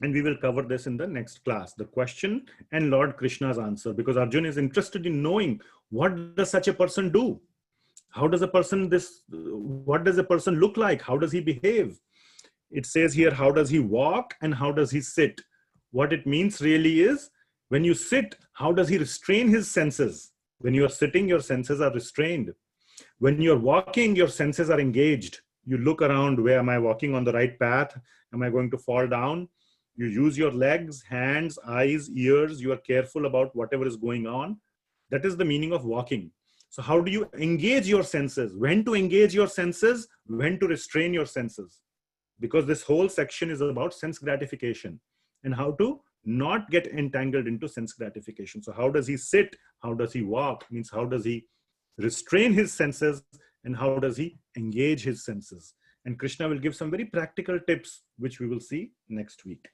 And we will cover this in the next class, the question and Lord Krishna's answer, because Arjuna is interested in knowing, what does such a person do? What does a person look like? How does he behave? It says here, how does he walk and how does he sit? What it means really is, when you sit, how does he restrain his senses? When you are sitting, your senses are restrained. When you're walking, your senses are engaged. You look around, where am I walking on the right path? Am I going to fall down? You use your legs, hands, eyes, ears. You are careful about whatever is going on. That is the meaning of walking. So how do you engage your senses? When to engage your senses? When to restrain your senses? Because this whole section is about sense gratification and how to not get entangled into sense gratification. So how does he sit? How does he walk? Means how does he restrain his senses and how does he engage his senses? And Krishna will give some very practical tips, which we will see next week.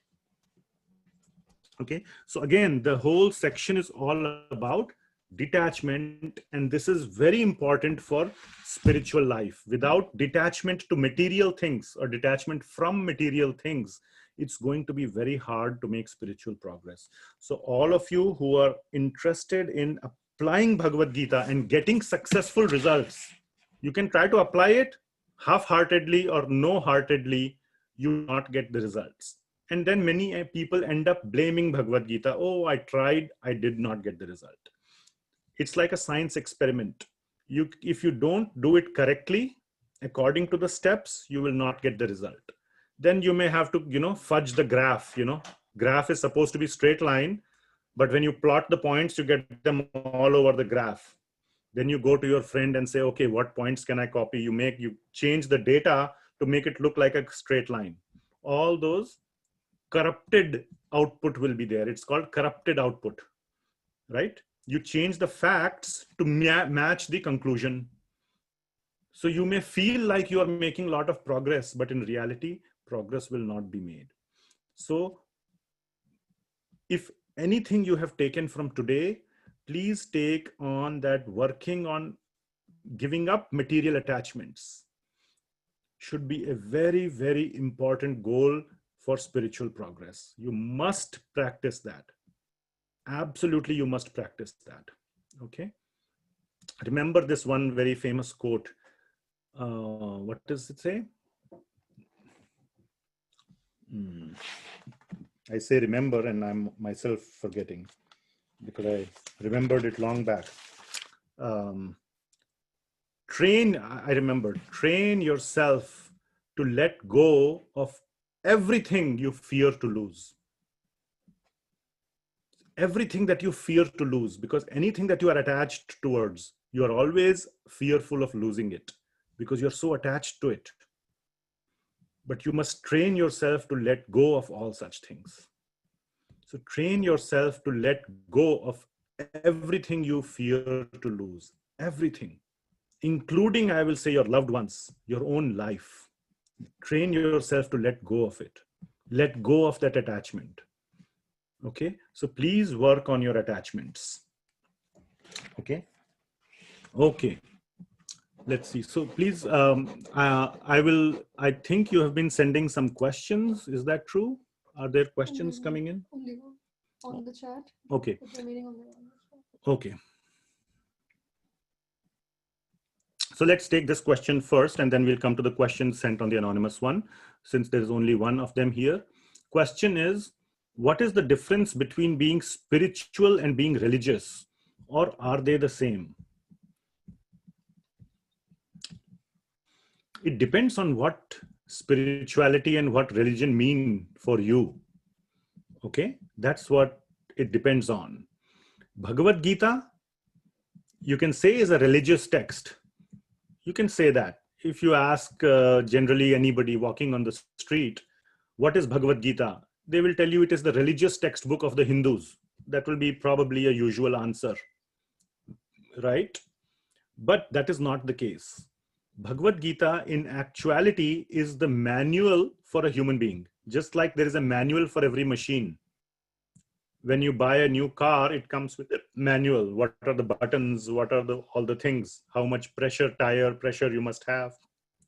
Okay, so again, the whole section is all about detachment, and this is very important for spiritual life. Without detachment to material things or detachment from material things, it's going to be very hard to make spiritual progress. So all of you who are interested in applying Bhagavad Gita and getting successful results, you can try to apply it half-heartedly or no-heartedly, you will not get the results. And then many people end up blaming Bhagavad Gita. Oh, I tried, I did not get the result. It's like a science experiment. If you don't do it correctly, according to the steps, you will not get the result. Then you may have to, fudge the graph. Graph is supposed to be straight line, but when you plot the points, you get them all over the graph. Then you go to your friend and say, okay, what points can I copy? You change the data to make it look like a straight line. All those corrupted output will be there. It's called corrupted output, right? You change the facts to match the conclusion. So you may feel like you are making a lot of progress, but in reality, progress will not be made. So if anything you have taken from today, please take on that working on giving up material attachments. Should be a very, very important goal for spiritual progress. You must practice that. Absolutely, you must practice that. Okay. Remember this one very famous quote. What does it say? I say remember, and I'm myself forgetting because I remembered it long back. Train yourself to let go of everything you fear to lose. Everything that you fear to lose, because anything that you are attached towards, you are always fearful of losing it because you're so attached to it. But you must train yourself to let go of all such things. So train yourself to let go of everything you fear to lose, everything, including, I will say, your loved ones, your own life. Train yourself to let go of it. Let go of that attachment. Okay, so please work on your attachments. Okay. Let's see. So please, I think you have been sending some questions. Is that true? Are there questions coming in? Only on the chat. Okay. Okay. So let's take this question first, and then we'll come to the questions sent on the anonymous one, since there is only one of them here. Question is, what is the difference between being spiritual and being religious, or are they the same? It depends on what spirituality and what religion mean for you. Okay, that's what it depends on. Bhagavad Gita, you can say, is a religious text. You can say that. If you ask generally anybody walking on the street, what is Bhagavad Gita? They will tell you it is the religious textbook of the Hindus. That will be probably a usual answer, right? But that is not the case. Bhagavad Gita in actuality is the manual for a human being. Just like there is a manual for every machine. When you buy a new car, it comes with a manual. What are the buttons? What are all the things? How much tire pressure you must have,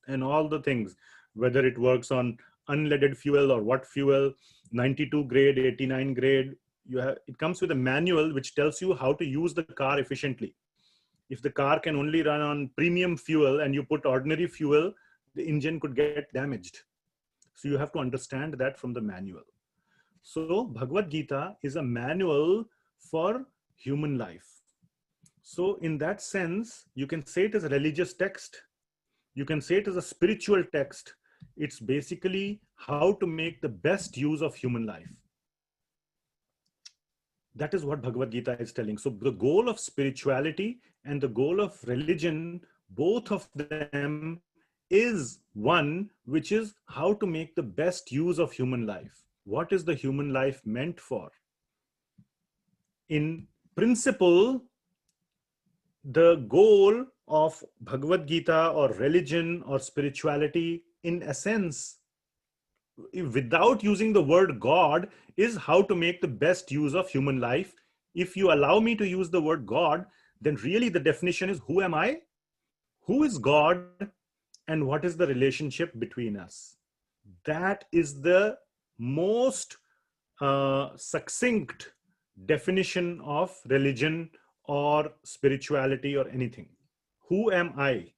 and all the things. Whether it works on unleaded fuel or what fuel, 92 grade, 89 grade. It comes with a manual which tells you how to use the car efficiently. If the car can only run on premium fuel and you put ordinary fuel, the engine could get damaged. So you have to understand that from the manual. So Bhagavad Gita is a manual for human life. So in that sense, you can say it as a religious text. You can say it as a spiritual text. It's basically how to make the best use of human life. That is what Bhagavad Gita is telling. So the goal of spirituality and the goal of religion, both of them is one, which is how to make the best use of human life. What is the human life meant for? In principle, the goal of Bhagavad Gita or religion or spirituality, in essence, without using the word God, is how to make the best use of human life. If you allow me to use the word God, then really the definition is, who am I? Who is God? And what is the relationship between us? That is the most succinct definition of religion or spirituality or anything. Who am I?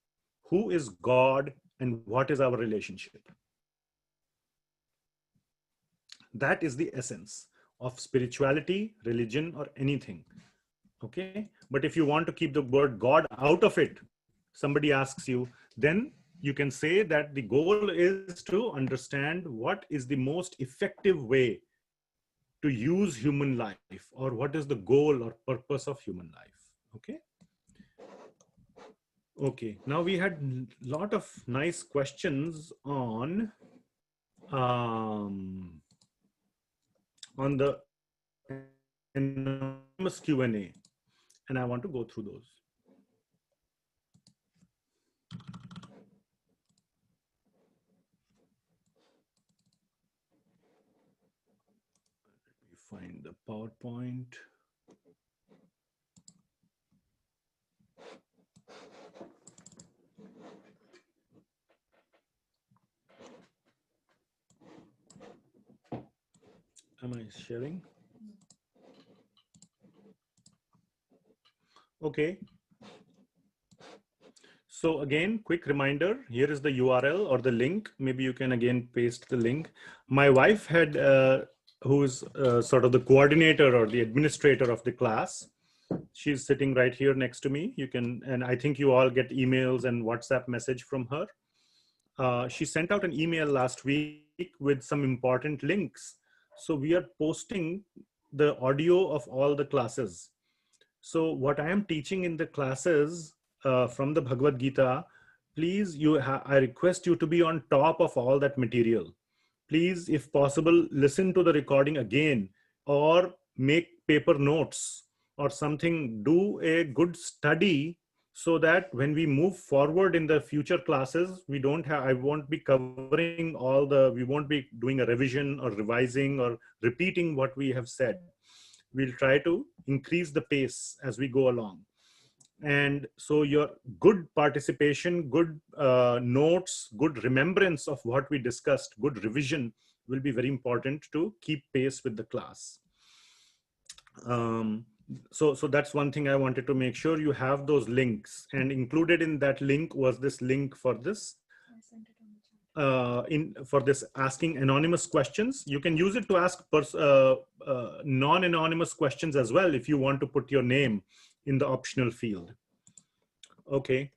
Who is God? And what is our relationship? That is the essence of spirituality, religion, or anything. Okay. But if you want to keep the word God out of it, somebody asks you, then you can say that the goal is to understand what is the most effective way to use human life, or what is the goal or purpose of human life. Okay. Okay. Now we had a lot of nice questions on the anonymous Q&A, and I want to go through those. Let me find the PowerPoint. Am I sharing? Okay. So again, quick reminder, here is the URL or the link. Maybe you can again paste the link. My wife had, who's sort of the coordinator or the administrator of the class. She's sitting right here next to me. You can, and I think you all get emails and WhatsApp message from her. She sent out an email last week with some important links. So we are posting the audio of all the classes. So what I am teaching in the classes from the Bhagavad Gita, please, I request you to be on top of all that material. Please, if possible, listen to the recording again, or make paper notes or something. Do a good study so that when we move forward in the future classes, I won't be covering we won't be doing a revision or revising or repeating what we have said. We'll try to increase the pace as we go along. And so your good participation, good notes, good remembrance of what we discussed, good revision will be very important to keep pace with the class. So that's one thing I wanted to make sure you have those links, and included in that link was this link for this for this asking anonymous questions. You can use it to ask non-anonymous questions as well if you want to put your name in the optional field. Okay.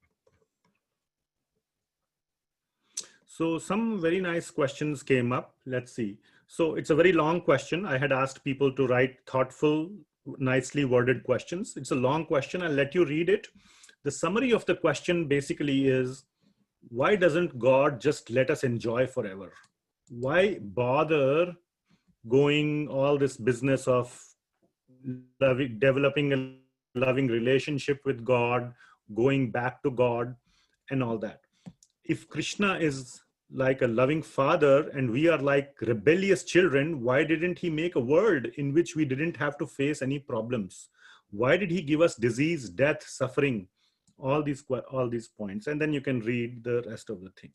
So some very nice questions came up. Let's see. So it's a very long question. I had asked people to write thoughtful, nicely worded questions. It's a long question. I'll let you read it. The summary of the question basically is, why doesn't God just let us enjoy forever? Why bother going all this business of developing a loving relationship with God, going back to God and all that? If Krishna is like a loving father and we are like rebellious children, why didn't he make a world in which we didn't have to face any problems? Why did he give us disease, death, suffering, all these points? And then you can read the rest of the thing.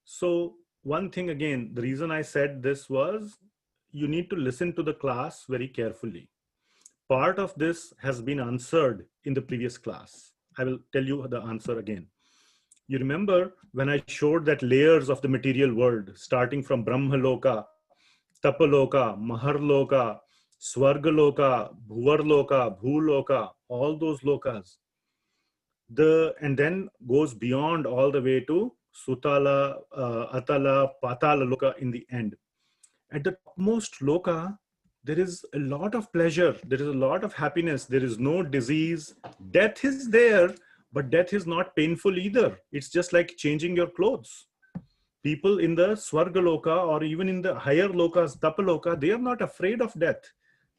So one thing again, the reason I said this was you need to listen to the class very carefully. Part of this has been answered in the previous class. I will tell you the answer again. You remember when I showed that layers of the material world, starting from Brahmaloka, Tapaloka, Maharloka, Swargaloka, Bhuvarloka, Bhuloka, all those lokas. And then goes beyond all the way to Sutala, Atala, Patala Loka in the end. At the topmost Loka, there is a lot of pleasure, there is a lot of happiness, there is no disease. Death is there, but death is not painful either. It's just like changing your clothes. People in the Swargaloka or even in the higher lokas, Tapaloka, they are not afraid of death.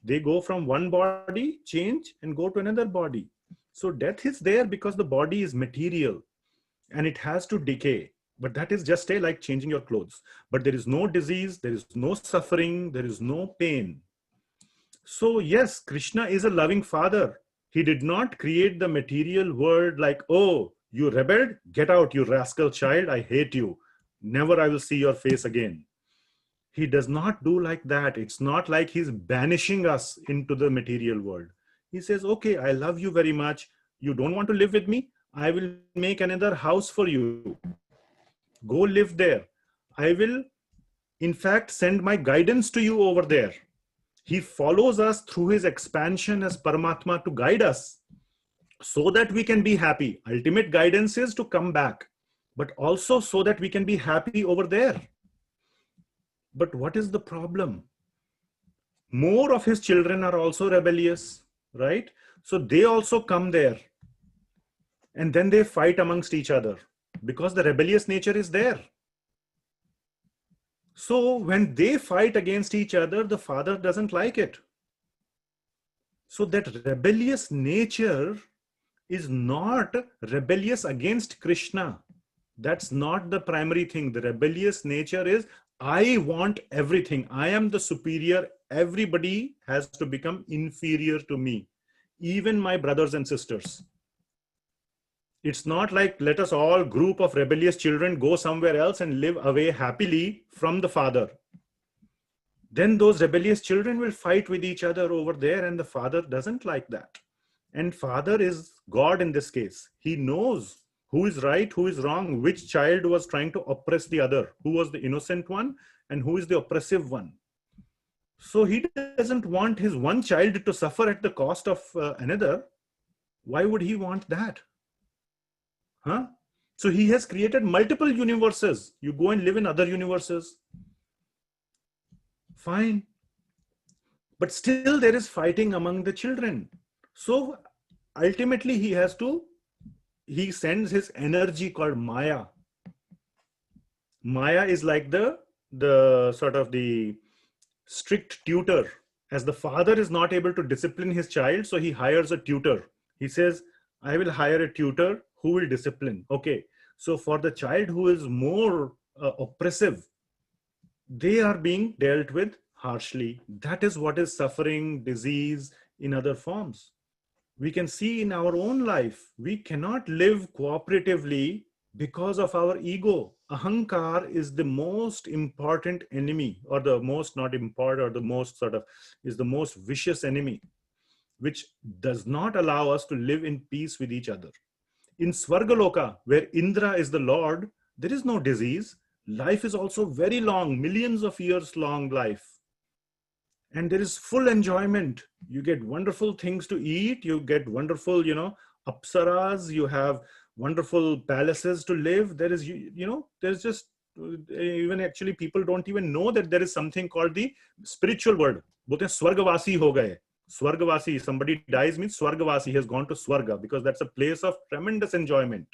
They go from one body, change, and go to another body. So death is there because the body is material and it has to decay. But that is just like changing your clothes. But there is no disease, there is no suffering, there is no pain. So yes, Krishna is a loving father. He did not create the material world like, oh, you rebelled, get out, you rascal child, I hate you. Never I will see your face again. He does not do like that. It's not like he's banishing us into the material world. He says, okay, I love you very much. You don't want to live with me? I will make another house for you. Go live there. I will, in fact, send my guidance to you over there. He follows us through his expansion as Paramatma to guide us so that we can be happy. Ultimate guidance is to come back, but also so that we can be happy over there. But what is the problem? More of his children are also rebellious, right? So they also come there and then they fight amongst each other because the rebellious nature is there. So when they fight against each other, the father doesn't like it. So that rebellious nature is not rebellious against Krishna. That's not the primary thing. The rebellious nature is, I want everything. I am the superior. Everybody has to become inferior to me, even my brothers and sisters. It's not like let us all group of rebellious children go somewhere else and live away happily from the father. Then those rebellious children will fight with each other over there, and the father doesn't like that. And father is God in this case. He knows who is right, who is wrong, which child was trying to oppress the other, who was the innocent one and who is the oppressive one. So he doesn't want his one child to suffer at the cost of another. Why would he want that? Huh? So he has created multiple universes. You go and live in other universes. Fine. But still there is fighting among the children. So ultimately he sends his energy called Maya. Maya is like the sort of the strict tutor. As the father is not able to discipline his child, so he hires a tutor. He says, I will hire a tutor who will discipline. Okay. So for the child who is more oppressive, they are being dealt with harshly. That is what is suffering, disease in other forms. We can see in our own life, we cannot live cooperatively because of our ego. Ahankar is the most important enemy, or the most not important, or the most sort of is the most vicious enemy, which does not allow us to live in peace with each other. In Swargaloka, where Indra is the Lord, there is no disease. Life is also very long, millions of years long life. And there is full enjoyment. You get wonderful things to eat. You get wonderful, apsaras. You have wonderful palaces to live. There is, there's just, even actually people don't even know that there is something called the spiritual world. Bolte hain Swargavasi ho gaye. Swargavasi, somebody dies means Swargavasi has gone to Swarga, because that's a place of tremendous enjoyment.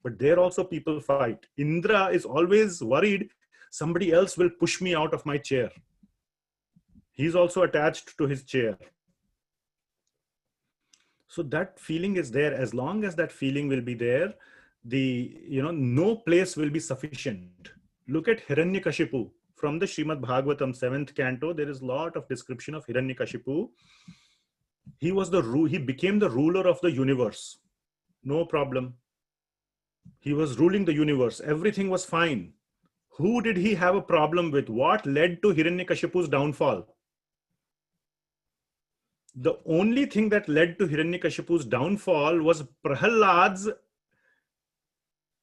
But there also people fight. Indra is always worried somebody else will push me out of my chair. He's also attached to his chair. So that feeling is there. As long as that feeling will be there, no place will be sufficient. Look at Hiranyakashipu. From the Srimad Bhagavatam 7th canto, there is a lot of description of Hiranyakashipu. He became the ruler of the universe. No problem. He was ruling the universe. Everything was fine. Who did he have a problem with? What led to Hiranyakashipu's downfall? The only thing that led to Hiranyakashipu's downfall was Prahalad's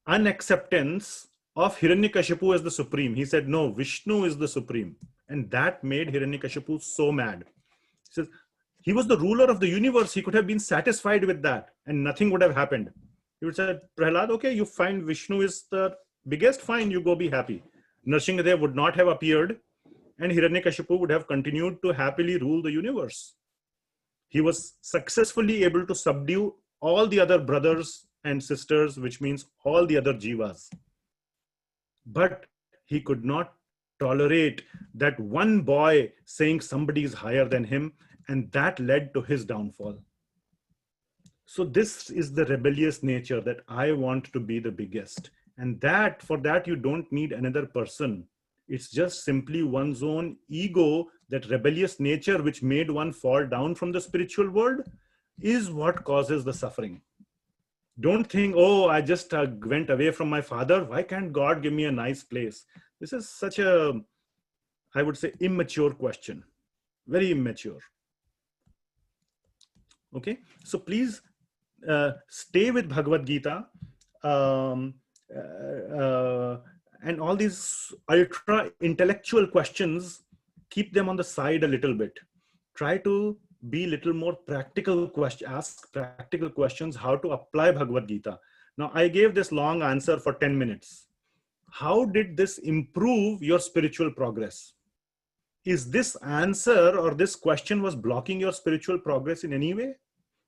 unacceptance of Hiranyakashipu as the supreme. He said, no, Vishnu is the supreme. And that made Hiranyakashipu so mad. He says, he was the ruler of the universe. He could have been satisfied with that and nothing would have happened. He would say, Prahlad, okay, you find Vishnu is the biggest, fine, you go be happy. Nrsimhadev would not have appeared and Hiranyakashipu would have continued to happily rule the universe. He was successfully able to subdue all the other brothers and sisters, which means all the other jivas. But he could not tolerate that one boy saying somebody is higher than him, and that led to his downfall. So this is the rebellious nature, that I want to be the biggest. And that for that, you don't need another person. It's just simply one's own ego, that rebellious nature which made one fall down from the spiritual world is what causes the suffering. Don't think, oh, I just went away from my father. Why can't God give me a nice place? This is such a, I would say, immature question. Very immature. Okay, so please stay with Bhagavad Gita. And all these ultra intellectual questions, keep them on the side a little bit. Try to be a little more practical, ask practical questions, how to apply Bhagavad Gita. Now, I gave this long answer for 10 minutes. How did this improve your spiritual progress? Is this answer or this question was blocking your spiritual progress in any way?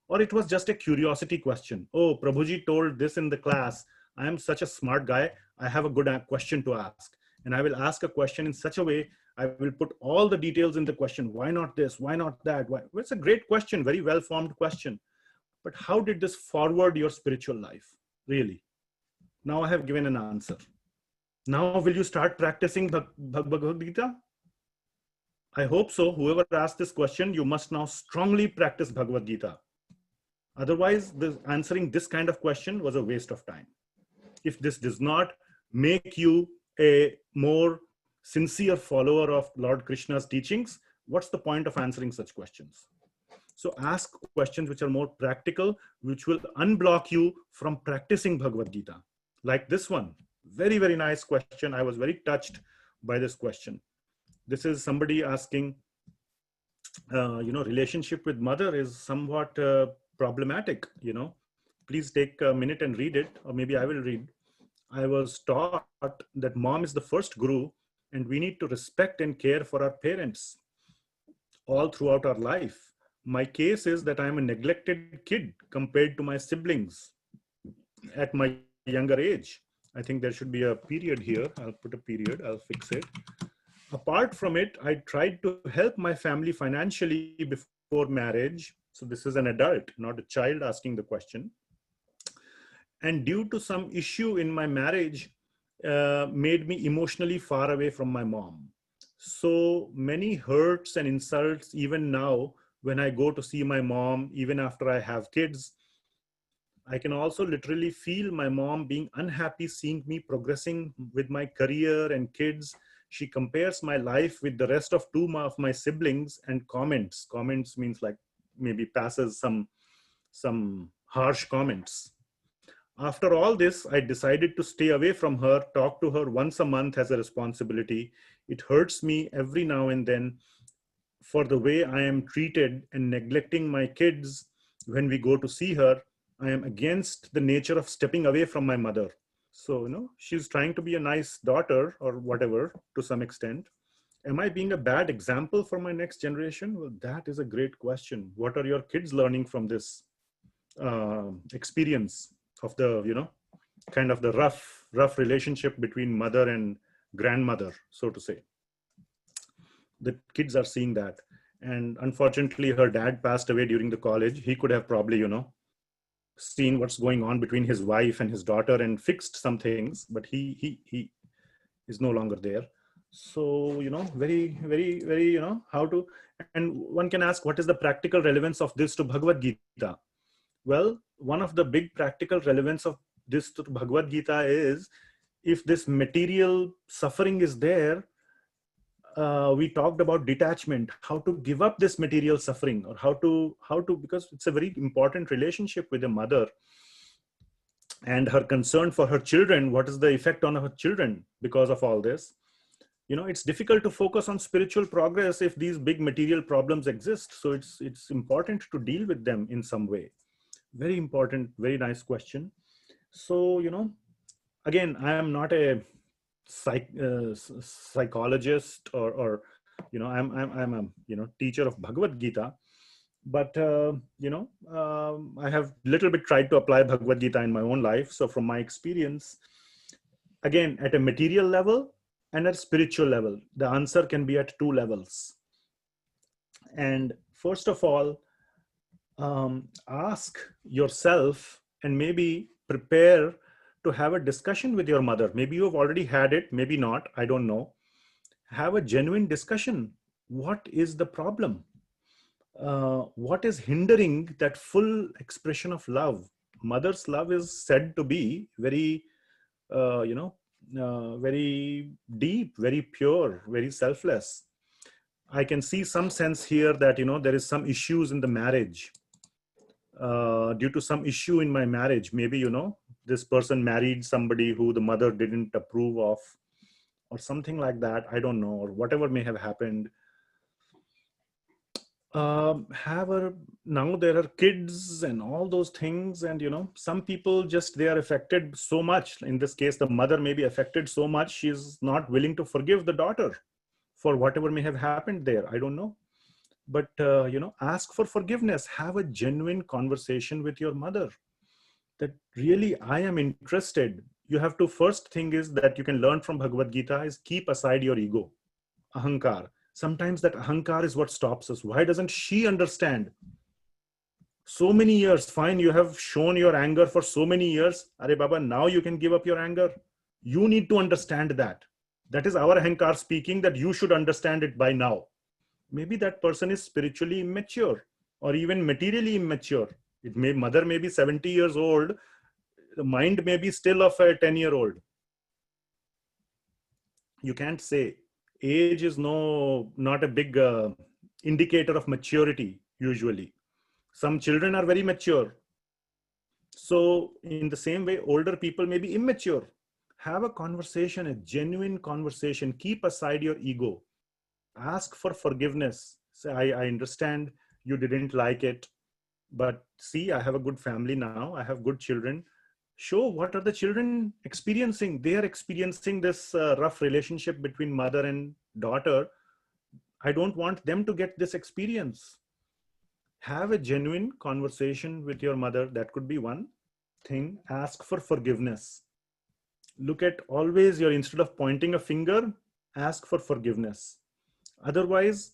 Or it was just a curiosity question? Oh, Prabhuji told this in the class. I am such a smart guy. I have a good question to ask. And I will ask a question in such a way, I will put all the details in the question. Why not this? Why not that? Why? Well, it's a great question, very well-formed question. But how did this forward your spiritual life? Really? Now I have given an answer. Now will you start practicing Bhagavad Gita? I hope so. Whoever asked this question, you must now strongly practice Bhagavad Gita. Otherwise, answering this kind of question was a waste of time. If this does not make you a more sincere follower of Lord Krishna's teachings, what's the point of answering such questions? So ask questions which are more practical, which will unblock you from practicing Bhagavad Gita. Like this one, very, very nice question. I was very touched by this question. This is somebody asking, relationship with mother is somewhat problematic, Please take a minute and read it, or maybe I will read. I was taught that mom is the first guru and we need to respect and care for our parents all throughout our life. My case is that I am a neglected kid compared to my siblings at my younger age. I think there should be a period here. I'll put a period, I'll fix it. Apart from it, I tried to help my family financially before marriage. So this is an adult, not a child asking the question. And due to some issue in my marriage, made me emotionally far away from my mom. So many hurts and insults, even now, when I go to see my mom, even after I have kids, I can also literally feel my mom being unhappy seeing me progressing with my career and kids. She compares my life with the rest of two of my siblings and comments. Comments means like maybe passes some harsh comments. After all this, I decided to stay away from her, talk to her once a month as a responsibility. It hurts me every now and then for the way I am treated and neglecting my kids when we go to see her. I am against the nature of stepping away from my mother. So, she's trying to be a nice daughter or whatever to some extent. Am I being a bad example for my next generation? Well, that is a great question. What are your kids learning from this experience of the, kind of the rough relationship between mother and grandmother, so to say? The kids are seeing that. And unfortunately, her dad passed away during the college. He could have probably, seen what's going on between his wife and his daughter and fixed some things, but he is no longer there. So, very, very, very, how to, and one can ask, what is the practical relevance of this to Bhagavad Gita? Well, one of the big practical relevance of this to Bhagavad Gita is if this material suffering is there, we talked about detachment, how to give up this material suffering, or how to, because it's a very important relationship with a mother and her concern for her children. What is the effect on her children because of all this? It's difficult to focus on spiritual progress if these big material problems exist. So it's important to deal with them in some way. Very important, very nice question. So again, I am not a psychologist, or I'm a teacher of Bhagavad Gita, but I have little bit tried to apply Bhagavad Gita in my own life. So from my experience, again, at a material level and at spiritual level, the answer can be at two levels. And first of all, ask yourself and maybe prepare to have a discussion with your mother. Maybe you have already had it, maybe not, I don't know. Have a genuine discussion. What is the problem? What is hindering that full expression of love? Mother's love is said to be very, very deep, very pure, very selfless. I can see some sense here that, there is some issues in the marriage. Due to some issue in my marriage, maybe, this person married somebody who the mother didn't approve of, or something like that. I don't know, or whatever may have happened. Now there are kids and all those things, and some people just, they are affected so much. In this case, the mother may be affected so much, she's not willing to forgive the daughter for whatever may have happened there. I don't know. But ask for forgiveness. Have a genuine conversation with your mother, that really, I am interested. You have to, first thing is that you can learn from Bhagavad Gita is keep aside your ego, ahankar. Sometimes that ahankar is what stops us. Why doesn't she understand? So many years, fine, you have shown your anger for so many years. Are Baba, now you can give up your anger. You need to understand that. That is our ahankar speaking, that you should understand it by now. Maybe that person is spiritually immature or even materially immature. Mother may be 70 years old. The mind may be still of a 10-year-old. You can't say. Age is not a big indicator of maturity, usually. Some children are very mature. So in the same way, older people may be immature. Have a conversation, a genuine conversation. Keep aside your ego. Ask for forgiveness. Say, I understand you didn't like it, but see, I have a good family now. I have good children. Show what are the children experiencing. They are experiencing this rough relationship between mother and daughter. I don't want them to get this experience. Have a genuine conversation with your mother. That could be one thing. Ask for forgiveness. Look at always instead of pointing a finger, ask for forgiveness. Otherwise,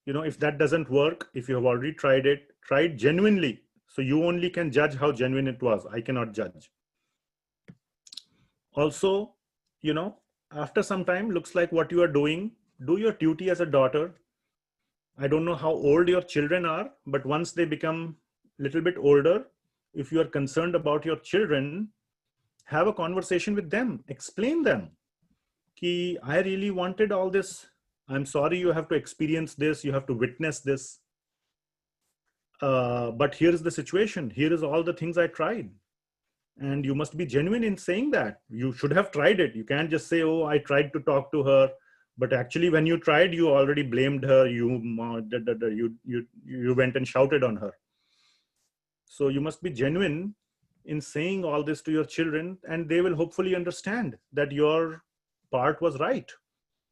if that doesn't work, if you have already tried it, try it genuinely. So you only can judge how genuine it was. I cannot judge. Also, after some time, looks like what you are doing, do your duty as a daughter. I don't know how old your children are, but once they become a little bit older, if you are concerned about your children, have a conversation with them. Explain them. Ki, I really wanted all this. I'm sorry you have to experience this. You have to witness this. But here's the situation. Here is all the things I tried. And you must be genuine in saying that. You should have tried it. You can't just say, oh, I tried to talk to her. But actually, when you tried, you already blamed her. You went and shouted on her. So you must be genuine in saying all this to your children, and they will hopefully understand that your part was right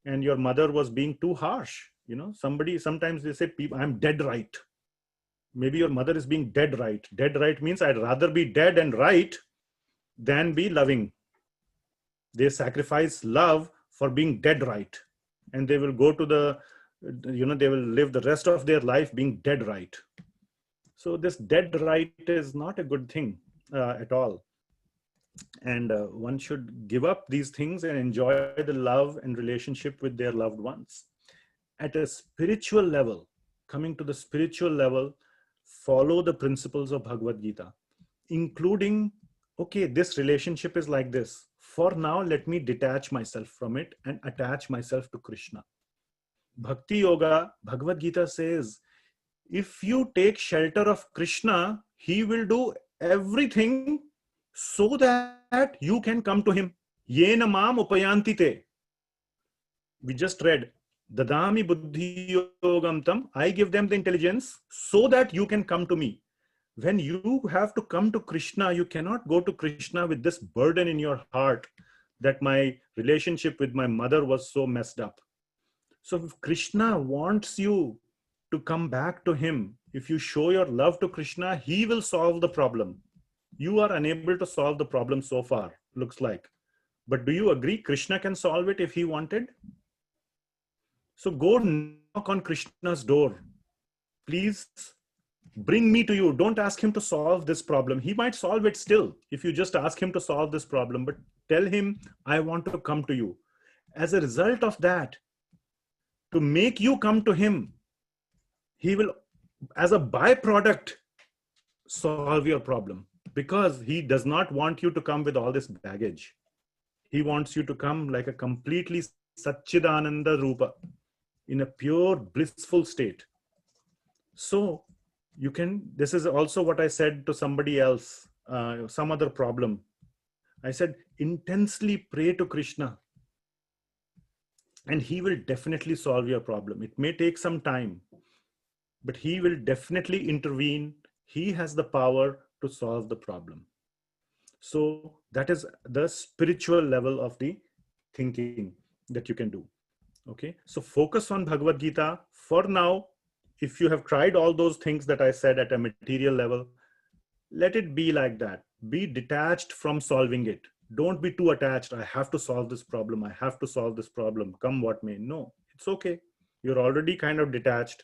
and your mother was being too harsh. Sometimes they say, I'm dead right. Maybe your mother is being dead right. Dead right means I'd rather be dead and right than be loving. They sacrifice love for being dead right. And they will go to they will live the rest of their life being dead right. So this dead right is not a good thing at all. And one should give up these things and enjoy the love and relationship with their loved ones. At a spiritual level, coming to the spiritual level, follow the principles of Bhagavad Gita, including, okay, this relationship is like this. For now, let me detach myself from it and attach myself to Krishna. Bhakti Yoga, Bhagavad Gita says, if you take shelter of Krishna, he will do everything so that you can come to him. Yena mam upayanti te. We just read, Dadami buddhi yogam tam, I give them the intelligence so that you can come to me. When you have to come to Krishna, you cannot go to Krishna with this burden in your heart that my relationship with my mother was so messed up. So if Krishna wants you to come back to him, if you show your love to Krishna, he will solve the problem. You are unable to solve the problem so far, looks like. But do you agree Krishna can solve it if he wanted? So go knock on Krishna's door. Please bring me to you. Don't ask him to solve this problem. He might solve it still if you just ask him to solve this problem. But tell him, I want to come to you. As a result of that, to make you come to him, he will, as a byproduct, solve your problem. Because he does not want you to come with all this baggage. He wants you to come like a completely Satchidananda Rupa, in a pure blissful state. So you can, this is also what I said to somebody else, some other problem. I said, intensely pray to Krishna and he will definitely solve your problem. It may take some time, but he will definitely intervene. He has the power to solve the problem. So that is the spiritual level of the thinking that you can do. Okay, so focus on Bhagavad Gita for now. If you have tried all those things that I said at a material level, let it be like that. Be detached from solving it. Don't be too attached. I have to solve this problem. I have to solve this problem. Come what may. No, it's okay. You're already kind of detached.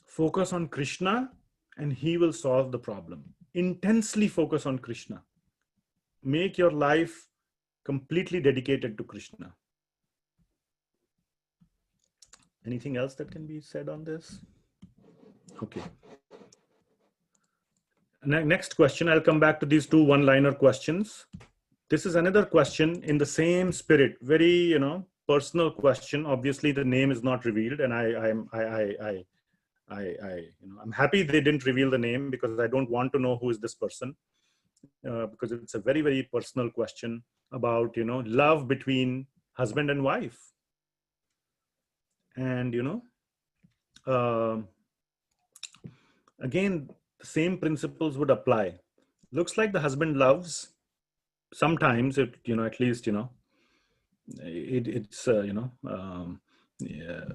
Focus on Krishna and he will solve the problem. Intensely focus on Krishna. Make your life completely dedicated to Krishna. Anything else that can be said on this? Okay. Next question, I'll come back to these two one-liner questions. This is another question in the same spirit, very, personal question. Obviously, the name is not revealed, and I'm happy they didn't reveal the name because I don't want to know who is this person, because it's a very, very personal question about, love between husband and wife. And, again, the same principles would apply. Looks like the husband loves, sometimes it, at least,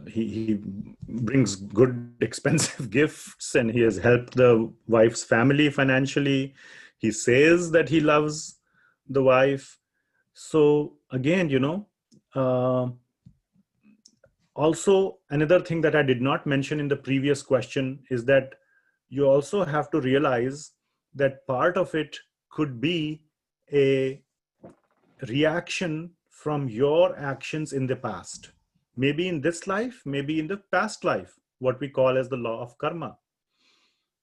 he brings good expensive gifts and he has helped the wife's family financially. He says that he loves the wife. So again, also another thing that I did not mention in the previous question is that you also have to realize that part of it could be a reaction from your actions in the past. Maybe in this life, maybe in the past life, what we call as the law of karma.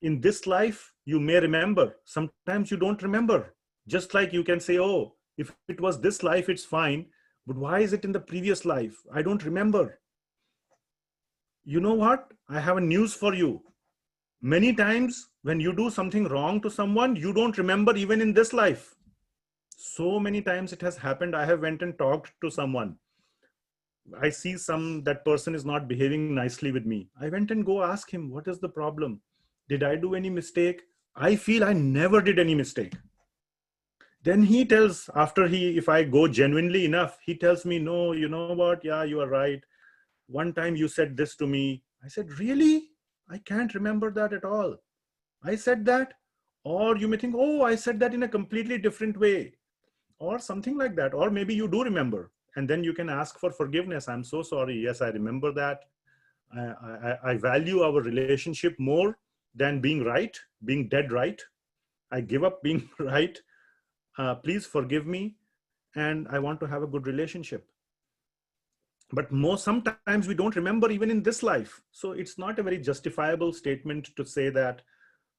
In this life, you may remember. Sometimes you don't remember. Just like you can say, oh, if it was this life, it's fine. But why is it in the previous life? I don't remember. You know what? I have a news for you. Many times when you do something wrong to someone, you don't remember even in this life. So many times it has happened. I have went and talked to someone. I see that person is not behaving nicely with me. I went and go ask him, what is the problem? Did I do any mistake? I feel I never did any mistake. Then he tells, if I go genuinely enough, he tells me, no, you know what? Yeah, you are right. One time you said this to me. I said, really? I can't remember that at all. I said that. Or you may think, oh, I said that in a completely different way. Or something like that. Or maybe you do remember. And then you can ask for forgiveness. I'm so sorry. Yes, I remember that. I value our relationship more than being right, being dead right. I give up being right. Please forgive me. And I want to have a good relationship. But sometimes we don't remember even in this life. So it's not a very justifiable statement to say that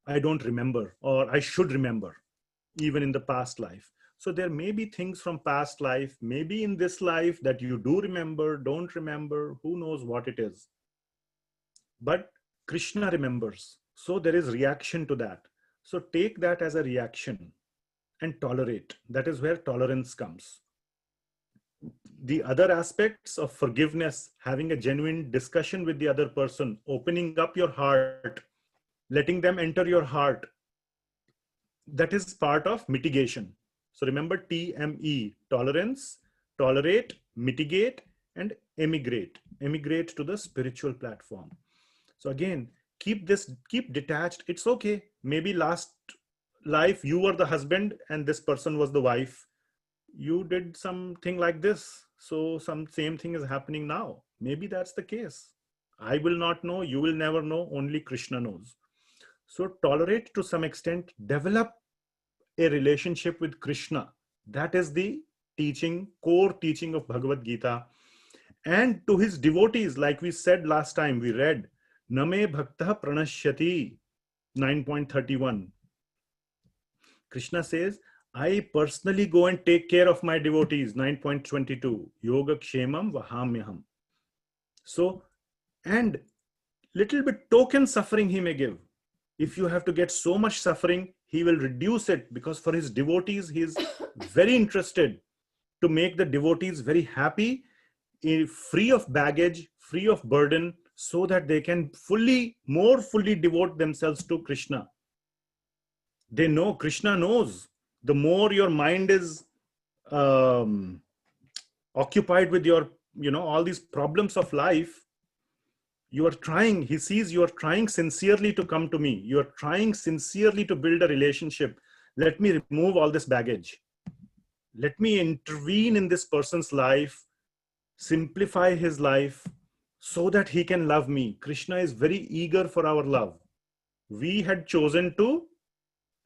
I don't remember or I should remember even in the past life. So there may be things from past life, maybe in this life, that you do remember, don't remember, who knows what it is. But Krishna remembers. So there is reaction to that. So take that as a reaction and tolerate. That is where tolerance comes. The other aspects of forgiveness, having a genuine discussion with the other person, opening up your heart, letting them enter your heart, that is part of mitigation. So remember TME: tolerance, tolerate, mitigate, and emigrate. Emigrate to the spiritual platform. So again, keep detached. It's okay. Maybe last life you were the husband and this person was the wife. You did something like this. So some same thing is happening now. Maybe that's the case. I will not know. You will never know. Only Krishna knows. So tolerate to some extent. Develop a relationship with Krishna. That is the core teaching of Bhagavad Gita. And to his devotees, like we said last time, we read, Name Bhakta Pranashyati, 9.31. Krishna says, I personally go and take care of my devotees, 9.22. Yoga Kshemam Vahamyaham. So, and little bit token suffering he may give. If you have to get so much suffering, he will reduce it, because for his devotees, he is very interested to make the devotees very happy, free of baggage, free of burden, so that they can more fully devote themselves to Krishna. They know, Krishna knows, the more your mind is occupied with your, all these problems of life, you are trying, he sees you are trying sincerely to come to me. You are trying sincerely to build a relationship. Let me remove all this baggage. Let me intervene in this person's life, simplify his life so that he can love me. Krishna is very eager for our love. We had chosen to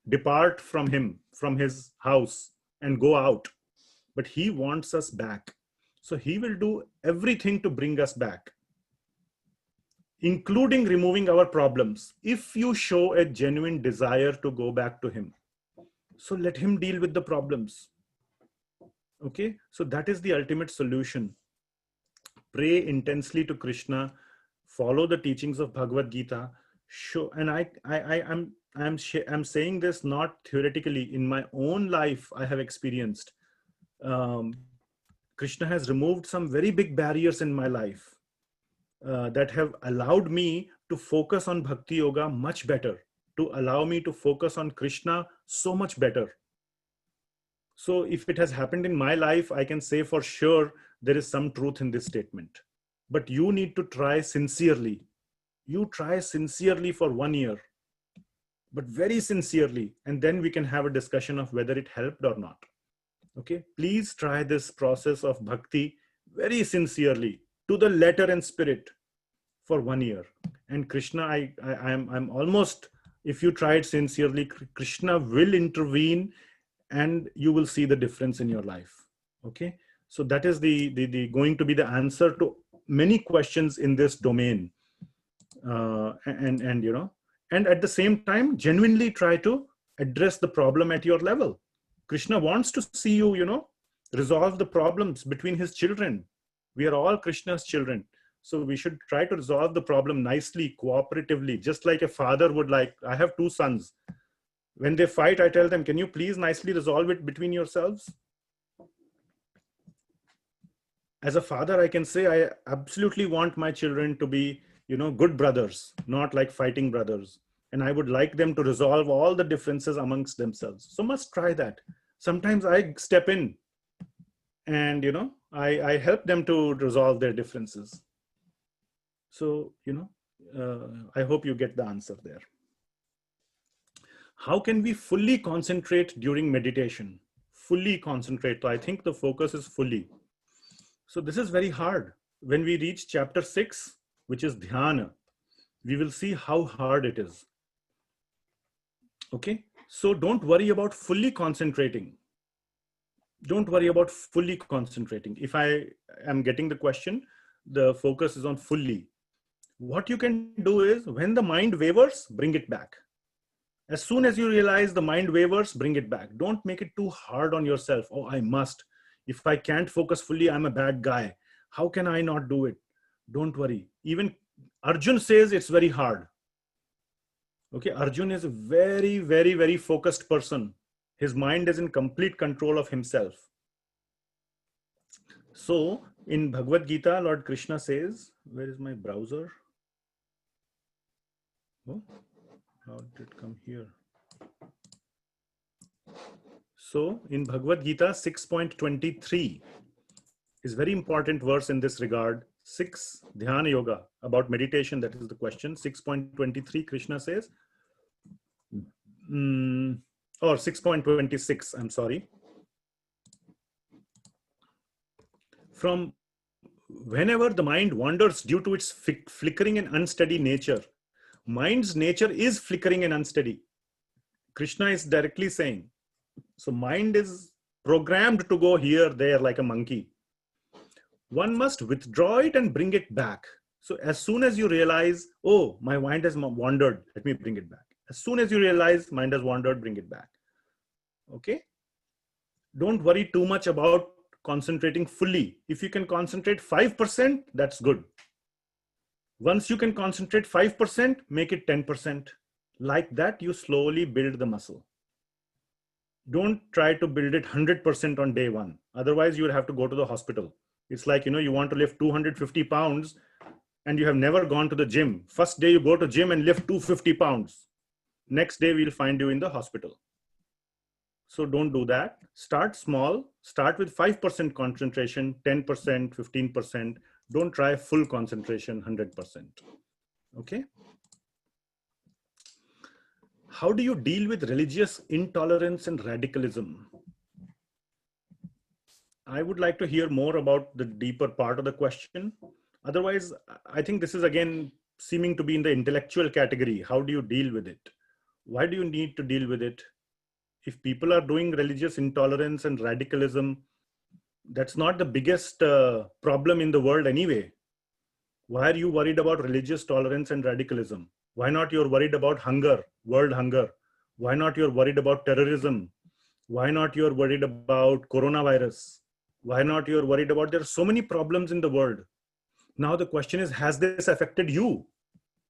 depart from him, from his house, and go out. But he wants us back. So he will do everything to bring us back, including removing our problems, if you show a genuine desire to go back to him. So let him deal with the problems. Okay, so that is the ultimate solution. Pray intensely to Krishna, follow the teachings of Bhagavad Gita. Show, and I'm saying this not theoretically. In my own life, I have experienced. Krishna has removed some very big barriers in my life that have allowed me to focus on Bhakti Yoga much better, to allow me to focus on Krishna so much better. So if it has happened in my life, I can say for sure there is some truth in this statement. But you need to try sincerely. You try sincerely for 1 year, but very sincerely, and then we can have a discussion of whether it helped or not. Okay, please try this process of bhakti very sincerely, to the letter and spirit, for 1 year. And Krishna, I'm almost, if you try it sincerely, Krishna will intervene and you will see the difference in your life. Okay, so that is the going to be the answer to many questions in this domain. And at the same time, genuinely try to address the problem at your level. Krishna wants to see you, resolve the problems between his children. We are all Krishna's children. So we should try to resolve the problem nicely, cooperatively, just like a father would like. I have 2 sons. When they fight, I tell them, can you please nicely resolve it between yourselves? As a father, I can say I absolutely want my children to be, good brothers, not like fighting brothers. And I would like them to resolve all the differences amongst themselves. So must try that. Sometimes I step in and, I help them to resolve their differences. So, I hope you get the answer there. How can we fully concentrate during meditation? Fully concentrate. So I think the focus is fully. So this is very hard. When we reach chapter 6, which is dhyana, we will see how hard it is. Okay, so don't worry about fully concentrating. Don't worry about fully concentrating. If I am getting the question, the focus is on fully. What you can do is, when the mind wavers, bring it back. As soon as you realize the mind wavers, bring it back. Don't make it too hard on yourself. Oh, I must. If I can't focus fully, I'm a bad guy. How can I not do it? Don't worry. Even Arjun says it's very hard. Okay, Arjun is a very, very, very focused person. His mind is in complete control of himself. So in Bhagavad Gita, Lord Krishna says, where is my browser? Oh, how did it come here? So in Bhagavad Gita 6.23 is very important verse in this regard. 6 Dhyana Yoga, about meditation, that is the question. 6.23 Krishna says, or 6.26, I'm sorry. From whenever the mind wanders due to its flickering and unsteady nature, mind's nature is flickering and unsteady. Krishna is directly saying. So mind is programmed to go here, there like a monkey. One must withdraw it and bring it back. So as soon as you realize, oh, my mind has wandered, let me bring it back. As soon as you realize mind has wandered, bring it back. Okay? Don't worry too much about concentrating fully. If you can concentrate 5%, that's good. Once you can concentrate 5%, make it 10%. Like that, you slowly build the muscle. Don't try to build it 100% on day one. Otherwise, you will have to go to the hospital. It's like, you want to lift 250 pounds and you have never gone to the gym. First day you go to gym and lift 250 pounds. Next day we'll find you in the hospital. So don't do that. Start small. Start with 5% concentration, 10%, 15%. Don't try full concentration, 100%. Okay? How do you deal with religious intolerance and radicalism? I would like to hear more about the deeper part of the question. Otherwise, I think this is again seeming to be in the intellectual category. How do you deal with it? Why do you need to deal with it? If people are doing religious intolerance and radicalism, that's not the biggest problem in the world anyway. Why are you worried about religious tolerance and radicalism? Why not you're worried about hunger, world hunger? Why not you're worried about terrorism? Why not you're worried about coronavirus? Why not you're worried about, there are so many problems in the world. Now the question is, has this affected you?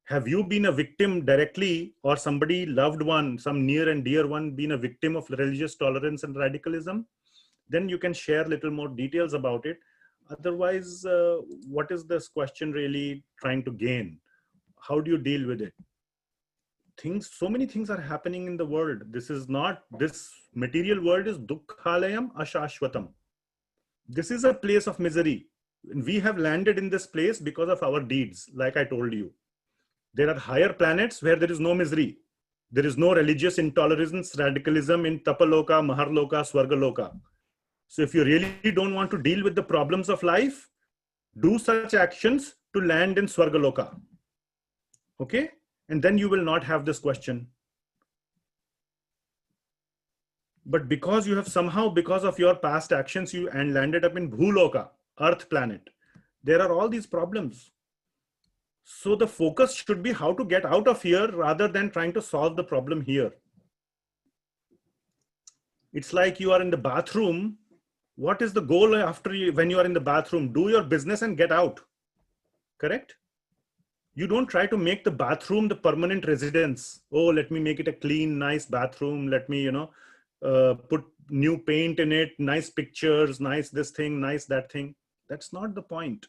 Have you been a victim directly, or somebody loved one, some near and dear one, been a victim of religious tolerance and radicalism? Then you can share a little more details about it. Otherwise, what is this question really trying to gain? How do you deal with it? So many things are happening in the world. This material world is dukkhalayam ashashwatam. This is a place of misery. We have landed in this place because of our deeds, like I told you. There are higher planets where there is no misery. There is no religious intolerance, radicalism in Tapaloka, Maharloka, Swargaloka. So if you really don't want to deal with the problems of life, do such actions to land in Swargaloka. Okay? And then you will not have this question. But because you have somehow, because of your past actions, you and landed up in Bhuloka, Earth planet, there are all these problems. So the focus should be how to get out of here rather than trying to solve the problem here. It's like you are in the bathroom. What is the goal when you are in the bathroom? Do your business and get out. Correct? You don't try to make the bathroom the permanent residence. Oh, let me make it a clean, nice bathroom. Let me, put new paint in it, nice pictures, nice this thing, nice that thing. That's not the point.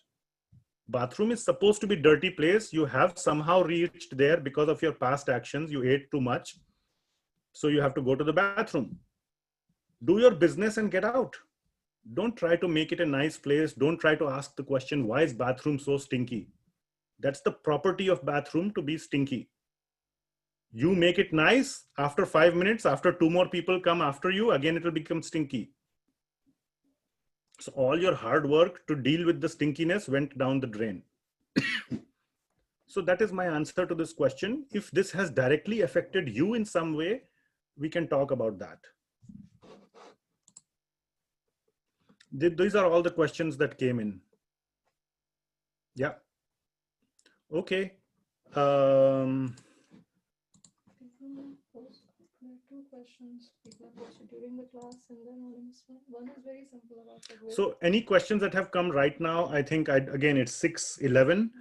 Bathroom is supposed to be dirty place. You have somehow reached there because of your past actions. You ate too much. So you have to go to the bathroom. Do your business and get out. Don't try to make it a nice place. Don't try to ask the question, why is bathroom so stinky? That's the property of bathroom, to be stinky. You make it nice. After 5 minutes, after 2 more people come after you, again it will become stinky. So all your hard work to deal with the stinkiness went down the drain. So that is my answer to this question. If this has directly affected you in some way, we can talk about that. These are all the questions that came in. Yeah. Okay. questions people have posted during the class and the anonymous one. One is very simple about the will. So any questions that have come right now, I think again, it's 6:11.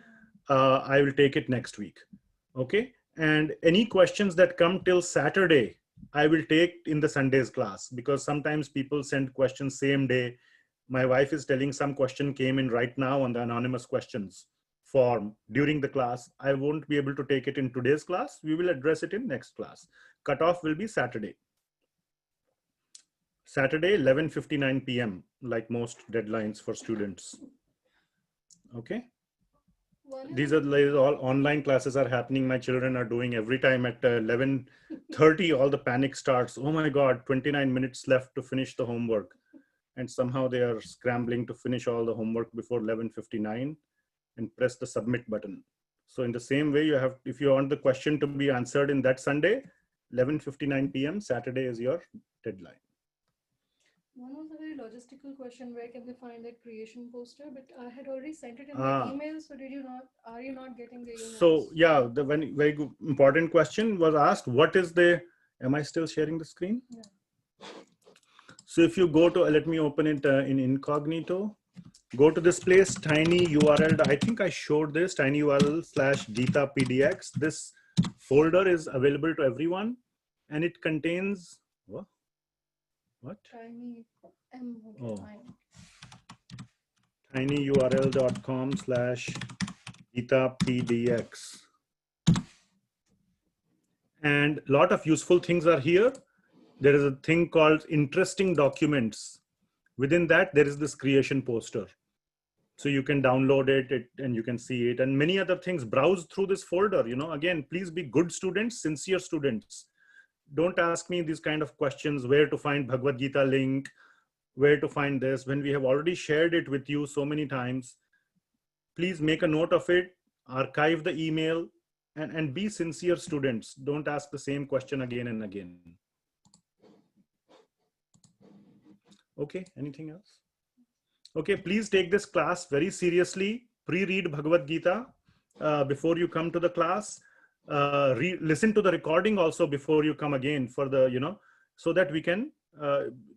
I will take it next week. Okay. And any questions that come till Saturday, I will take in the Sunday's class, because sometimes people send questions same day. My wife is telling some question came in right now on the anonymous questions form during the class. I won't be able to take it in today's class. We will address it in next class. Cutoff will be Saturday. Saturday, 11:59 p.m., like most deadlines for students. Okay. These are all online classes are happening. My children are doing every time at 11:30, all the panic starts. Oh my God, 29 minutes left to finish the homework. And somehow they are scrambling to finish all the homework before 11:59 and press the submit button. So in the same way, you have, if you want the question to be answered in that Sunday, 11:59 p.m., Saturday is your deadline. One was a very logistical question: where can they find that creation poster? But I had already sent it in the email. So did you not? Are you not getting the email? So yeah, the very good, important question was asked. What is the? Am I still sharing the screen? Yeah. So if you go to, let me open it in incognito. Go to this place, tiny URL. I think I showed this, tiny URL/Gita PDX. This folder is available to everyone, and it contains what? Tiny M. Oh. tinyurl.com/Gita PDX. And a lot of useful things are here. There is a thing called interesting documents. Within that, there is this creation poster. So you can download it and you can see it, and many other things. Browse through this folder. Again, please be good students, sincere students. Don't ask me these kind of questions, where to find Bhagavad Gita link, where to find this, when we have already shared it with you so many times. Please make a note of it, archive the email, and be sincere students. Don't ask the same question again and again. Okay, anything else? Okay, please take this class very seriously. Pre-read Bhagavad Gita before you come to the class. Listen to the recording also before you come again for the, so that we can,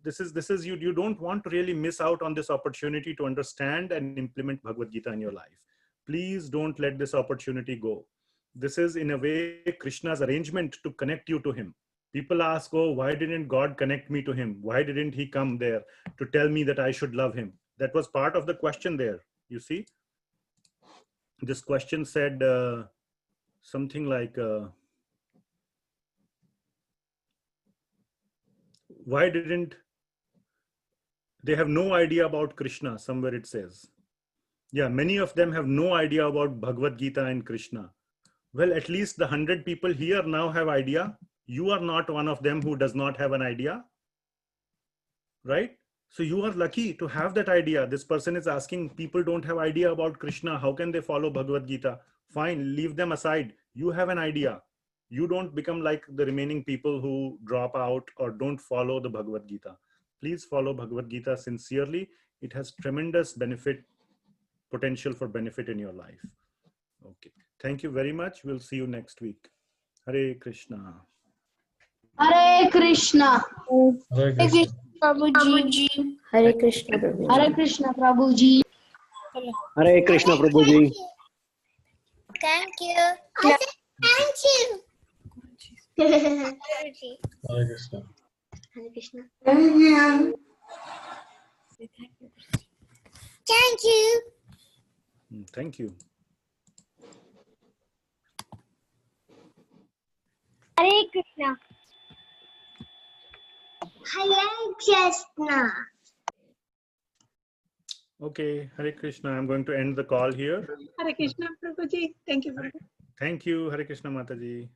this is you don't want to really miss out on this opportunity to understand and implement Bhagavad Gita in your life. Please don't let this opportunity go. This is in a way Krishna's arrangement to connect you to him. People ask, oh, why didn't God connect me to him? Why didn't he come there to tell me that I should love him? That was part of the question there. You see, this question said something like, why didn't they have no idea about Krishna? Somewhere it says, yeah, many of them have no idea about Bhagavad Gita and Krishna. Well, at least the 100 people here now have idea. You are not one of them who does not have an idea, right? So you are lucky to have that idea. This person is asking, people don't have idea about Krishna. How can they follow Bhagavad Gita? Fine, leave them aside. You have an idea. You don't become like the remaining people who drop out or don't follow the Bhagavad Gita. Please follow Bhagavad Gita sincerely. It has tremendous potential for benefit in your life. Okay. Thank you very much. We'll see you next week. Hare Krishna. Hare Krishna. Hare Krishna. Prabhuji. Hare Krishna, Prabhuji. Hare Krishna, Prabhuji. Hare Krishna, Prabhuji. Thank you. Thank you. Hare Krishna. Hare Krishna. Thank you. Thank you. Hare Krishna. Hare Krishna. Okay, Hare Krishna. I'm going to end the call here. Hare Krishna, Prabhuji. Thank you. Thank you, Hare Krishna Mataji.